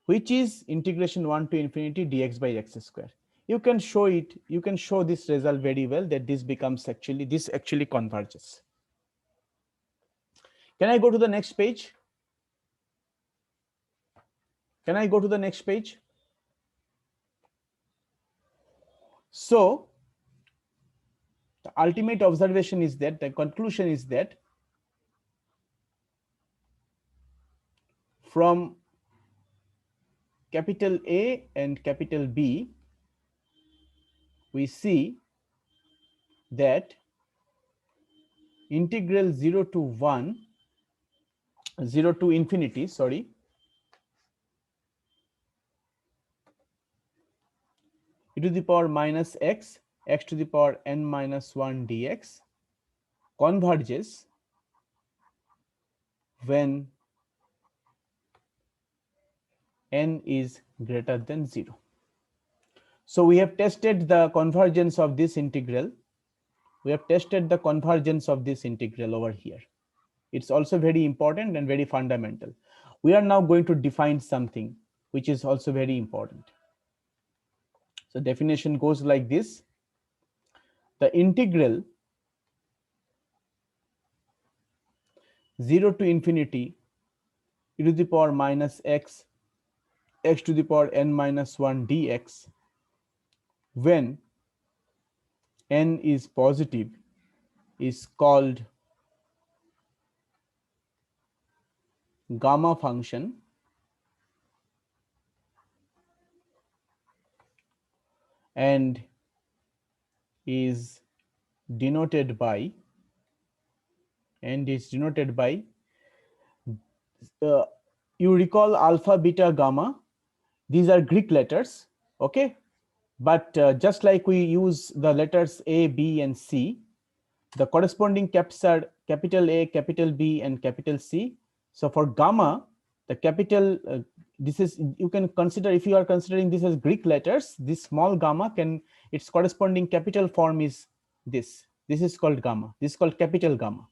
[SPEAKER 1] which is integration 1 to infinity dx by x square. You can show it, you can show this result very well, that this becomes actually, this actually converges. Can I go to the next page? Can I go to the next page? So the ultimate observation is that, the conclusion is that from capital A and capital B, we see that integral 0 to 1, 0 to infinity, sorry, e to the power minus x, x to the power n minus 1 dx converges when n is greater than 0. So we have tested the convergence of this integral. We have tested the convergence of this integral over here. It's also very important and very fundamental. We are now going to define something which is also very important. So definition goes like this: the integral 0 to infinity e to the power minus x, x to the power n minus 1 dx when n is positive is called gamma function, and is denoted by you recall alpha, beta, gamma, these are Greek letters, okay, but just like we use the letters A, B and C, the corresponding caps are capital A, capital B and capital C. So for gamma, the capital this is, you can consider, if you are considering this as Greek letters, this small gamma can, its corresponding capital form is this is called gamma, this is called capital gamma,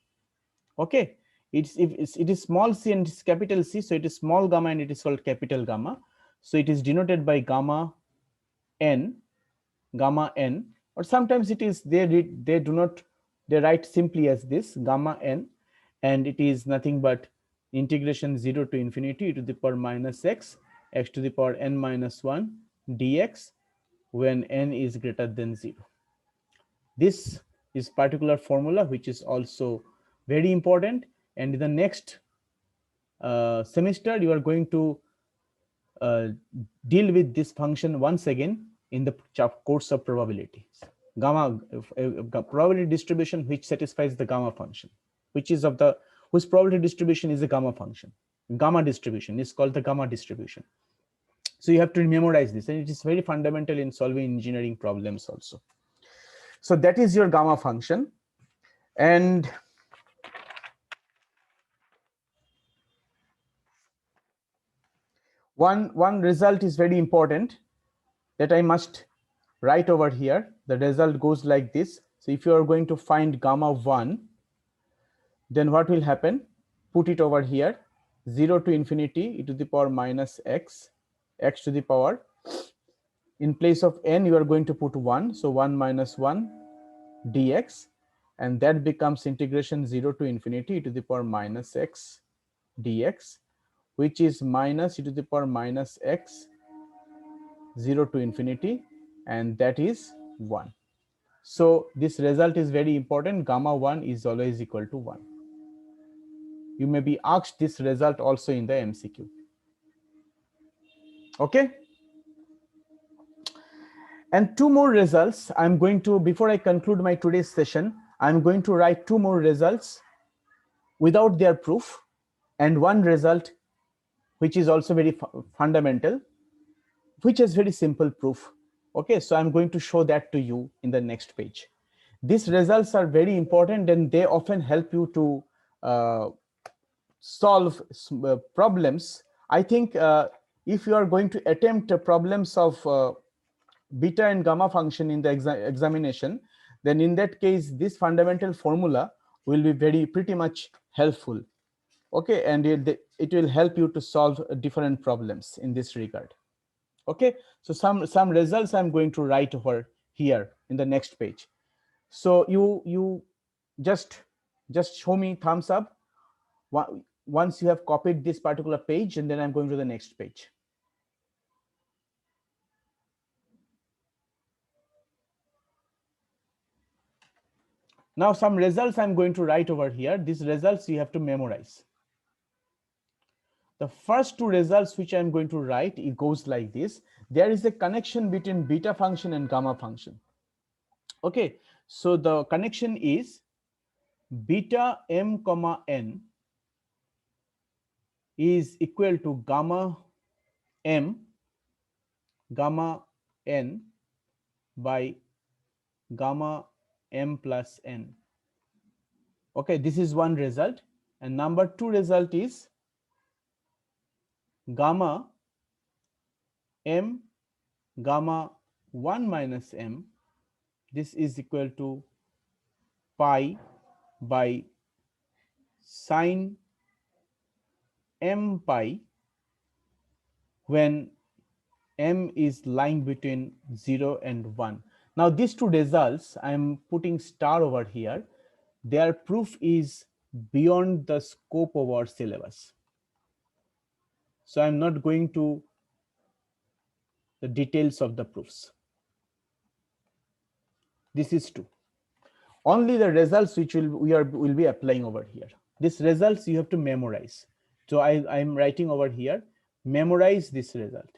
[SPEAKER 1] okay. It is small c and it's capital C, so it is small gamma and it is called capital gamma. So it is denoted by gamma n, or sometimes it is, they write simply as this gamma n, and it is nothing but integration 0 to infinity e to the power minus x, x to the power n minus 1 dx when n is greater than 0. This is particular formula which is also very important, and in the next semester you are going to deal with this function once again in the course of probabilities. Gamma probability distribution which satisfies the gamma function, which is of the, whose probability distribution is a gamma function. Gamma distribution is called the gamma distribution. So you have to memorize this, and it is very fundamental in solving engineering problems also. So that is your gamma function, and one result is very important that I must write over here. The result goes like this. So if you are going to find gamma 1, then what will happen? Put it over here, 0 to infinity e to the power minus x, x to the power. In place of n, you are going to put 1. So 1 minus 1 dx, and that becomes integration 0 to infinity e to the power minus x dx, which is minus e to the power minus x 0 to infinity, and that is 1. So this result is very important. Gamma 1 is always equal to 1. You may be asked this result also in the MCQ. Okay. And two more results. I'm going to, before I conclude my today's session, I'm going to write two more results without their proof, and one result which is also very fundamental, which has very simple proof. Okay, so I'm going to show that to you in the next page. These results are very important, and they often help you to solve problems. I think if you are going to attempt problems of beta and gamma function in the examination, then in that case, this fundamental formula will be pretty much helpful. Okay, and it will help you to solve different problems in this regard. Okay, so some results I'm going to write over here in the next page. So you just show me thumbs up once you have copied this particular page, and then I'm going to the next page. Now some results I'm going to write over here. These results you have to memorize. The first two results which I'm going to write, it goes like this. There is a connection between beta function and gamma function. Okay, so the connection is beta m comma n is equal to gamma m gamma n by gamma m plus n. Okay, this is one result. And number two result is gamma m gamma 1 minus m, this is equal to pi by sine m pi when m is lying between 0 and 1. Now these two results, I am putting star over here. Their proof is beyond the scope of our syllabus. So I'm not going to the details of the proofs. This is true. Only the results which will be applying over here. These results you have to memorize. So I am writing over here, memorize this result.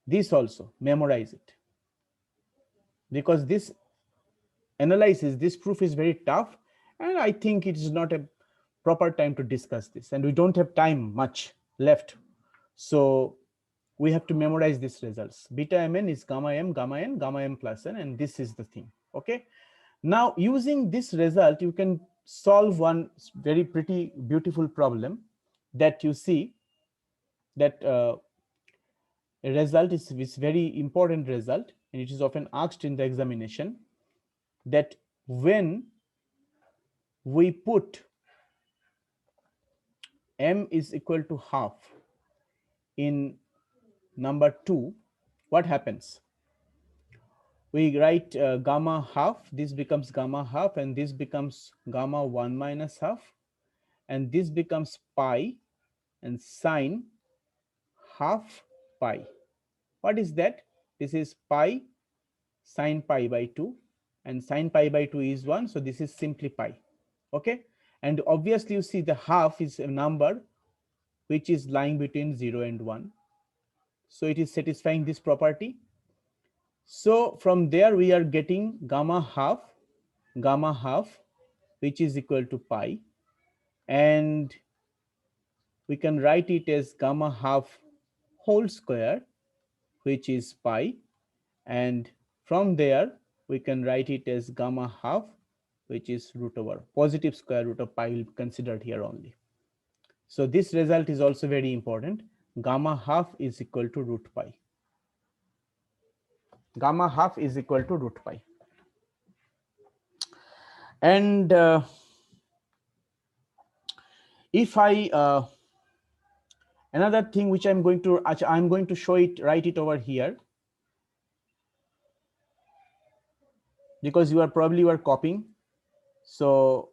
[SPEAKER 1] This also, memorize it. Because this analysis, this proof is very tough, and I think it is not a proper time to discuss this, and we don't have time much left. So we have to memorize these results. Beta mn is gamma m, gamma n, gamma m plus n, and this is the thing. Okay. Now using this result, you can solve one very pretty beautiful problem that you see that a result is very important result, and it is often asked in the examination, that when we put m is equal to half in number 2, what happens? We write gamma half, this becomes gamma half, and this becomes gamma 1 minus half, and this becomes pi and sine half pi. What is that? This is pi sine pi by 2, and sine pi by 2 is 1, so this is simply pi. Okay, and obviously you see the half is a number which is lying between 0 and 1, so it is satisfying this property. So from there we are getting gamma half which is equal to pi, and we can write it as gamma half whole square, which is pi, and from there we can write it as gamma half, which is root over positive square root of pi will be considered here only. So this result is also very important. Gamma half is equal to root pi. Gamma half is equal to root pi. And if I another thing which I'm going to show it, write it over here, because you are copying. So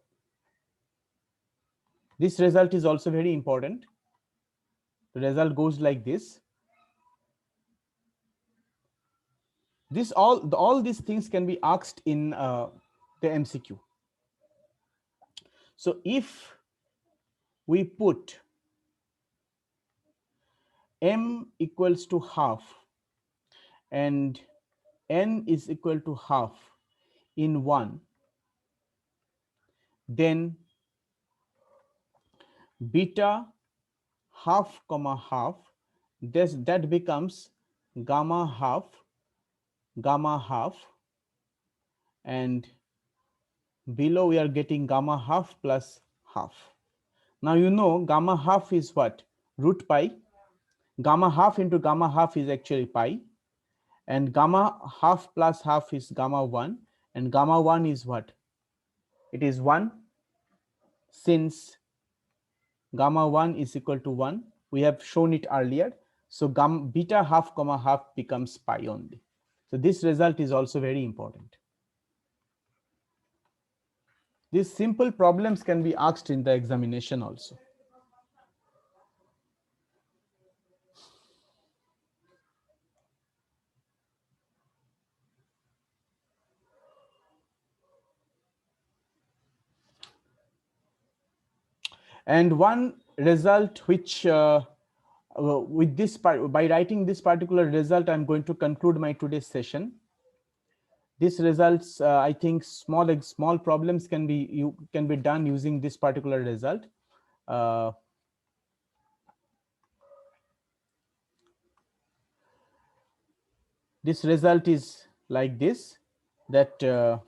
[SPEAKER 1] this result is also very important. The result goes like this. All these things can be asked in the MCQ. So if we put m equals to half and n is equal to half in 1, then beta half comma half, that becomes gamma half, and below we are getting gamma half plus half. Now you know gamma half is what? Root pi. Gamma half into gamma half is actually pi, and gamma half plus half is gamma 1, and gamma 1 is what? It is 1. Since gamma 1 is equal to 1, we have shown it earlier, so beta half comma half becomes pi only. So this result is also very important. These simple problems can be asked in the examination also. And one result which with this part, by writing this particular result, I'm going to conclude my today's session. This results, I think small problems can be done using this particular result. This result is like this, that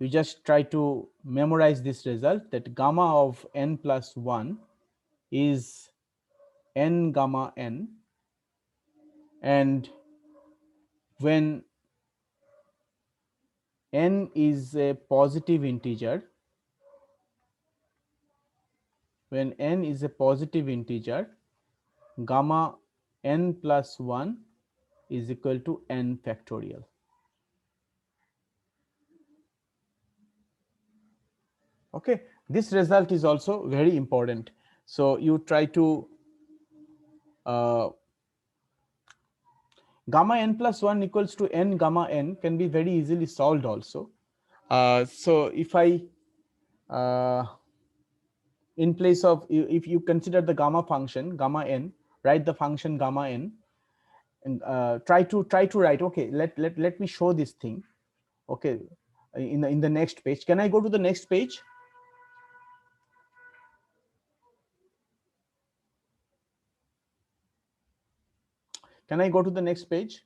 [SPEAKER 1] you just try to memorize this result, that gamma of n plus 1 is n gamma n, and when n is a positive integer, gamma n plus 1 is equal to n factorial. Okay, this result is also very important. So you try to gamma n plus 1 equals to n gamma n can be very easily solved also. So if I in place of, if you consider the gamma function gamma n, write the function gamma n, and try to write. Okay, let me show this thing. Okay, in the next page. Can I go to the next page? Can I go to the next page?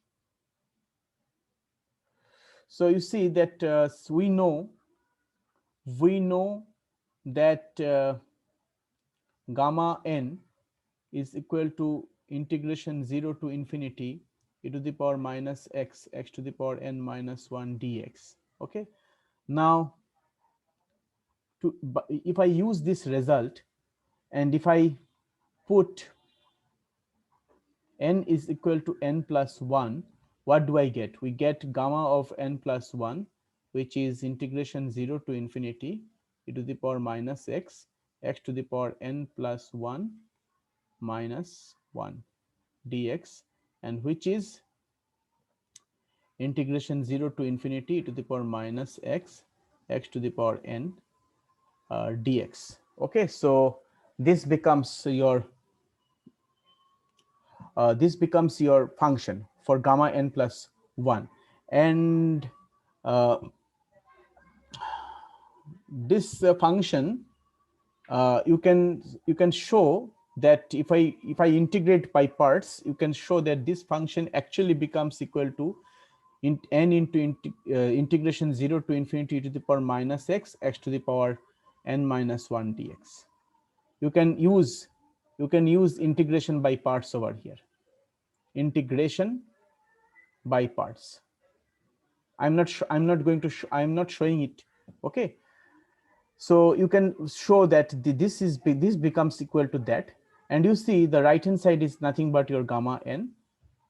[SPEAKER 1] So you see that we know that gamma n is equal to integration 0 to infinity e to the power minus x to the power n minus 1 dx. Okay, now if I use this result, and if I put n is equal to n plus 1, what do I get? We get gamma of n plus 1, which is integration 0 to infinity e to the power minus x to the power n plus 1 minus 1 dx, and which is integration 0 to infinity e to the power minus x to the power n dx. Okay, so this becomes your function for gamma n plus 1, and this function you can show that if I integrate by parts, you can show that this function actually becomes equal to n into integration 0 to infinity e to the power minus x to the power n minus 1 dx. You can use you can use integration by parts over here. Integration by parts. I'm not going to I'm not showing it. Okay, so you can show that this becomes equal to that, and you see the right hand side is nothing but your gamma n.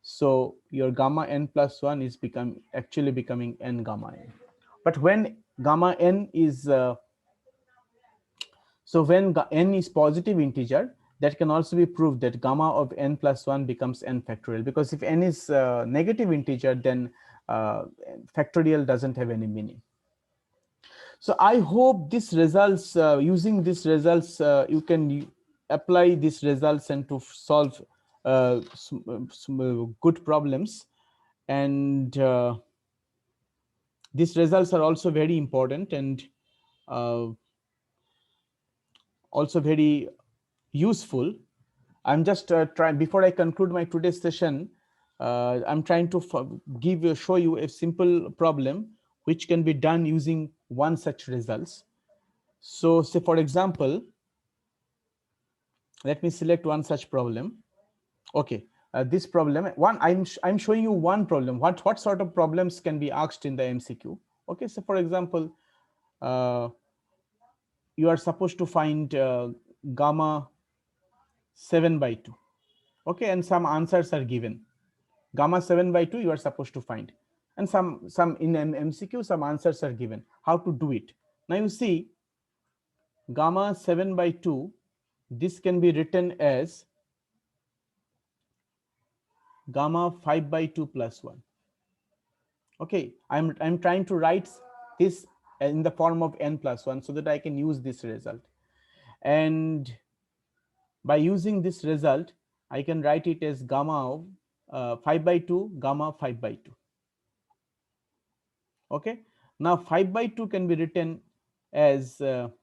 [SPEAKER 1] So your gamma n plus 1 is actually becoming n gamma n. But when gamma n is so when n is positive integer, that can also be proved that gamma of n plus 1 becomes n factorial, because if n is negative integer, then factorial doesn't have any meaning. So I hope this results, using these results, you can apply these results and to solve some good problems. And these results are also very important and also very useful. I'm just trying, before I conclude my today's session, I'm trying to show you a simple problem which can be done using one such results. So say for example, let me select one such problem. Okay, this problem one, I'm showing you one problem. What sort of problems can be asked in the MCQ? Okay, so for example, you are supposed to find gamma 7 by 2. Okay, and some answers are given. Gamma 7 by 2 you are supposed to find, and some in MCQ some answers are given. How to do it? Now you see, gamma 7 by 2, this can be written as gamma 5 by 2 plus 1. Okay, I'm trying to write this in the form of n plus 1 so that I can use this result. And by using this result, I can write it as gamma of 5 by 2 gamma 5 by 2. Okay, now 5 by 2 can be written as 5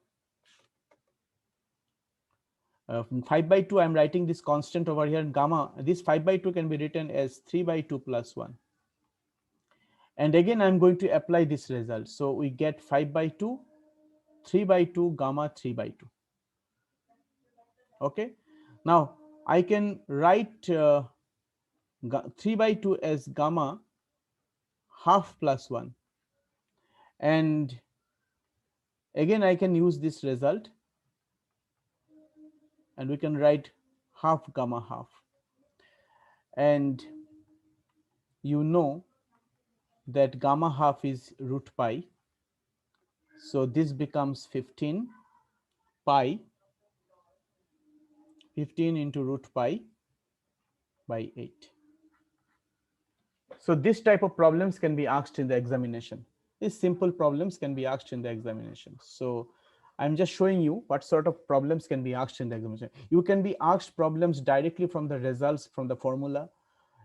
[SPEAKER 1] by 2, I'm writing this constant over here, and gamma, this 5 by 2 can be written as 3 by 2 plus 1. And again, I'm going to apply this result. So we get 5 by 2, 3 by 2, gamma 3 by 2. Okay, now I can write 3 by 2 as gamma half plus 1. And again, I can use this result, and we can write half gamma half. And you know that gamma half is root pi. So this becomes 15 pi, 15 into root pi by 8. So this type of problems can be asked in the examination. These simple problems can be asked in the examination. So I'm just showing you what sort of problems can be asked in the examination. You can be asked problems directly from the results, from the formula.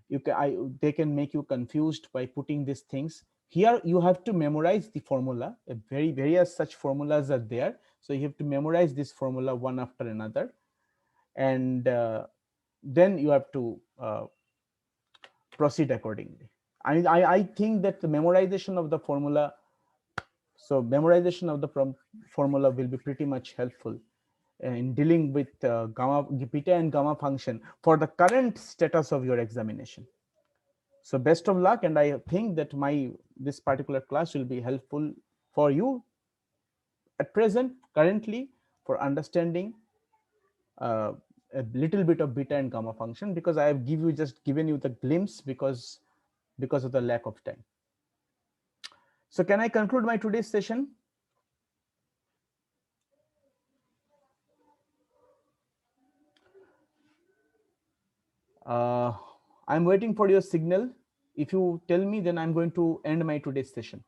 [SPEAKER 1] They can make you confused by putting these things. Here you have to memorize the formula. Various such formulas are there. So you have to memorize this formula one after another. And then you have to proceed accordingly. I think that the memorization of the formula, formula will be pretty much helpful in dealing with gamma, beta and gamma function for the current status of your examination. So best of luck, and I think that this particular class will be helpful for you at present, currently, for understanding a little bit of beta and gamma function, because I have just given you the glimpse because of the lack of time. So can I conclude my today's session? I'm waiting for your signal. If you tell me, then I'm going to end my today's session.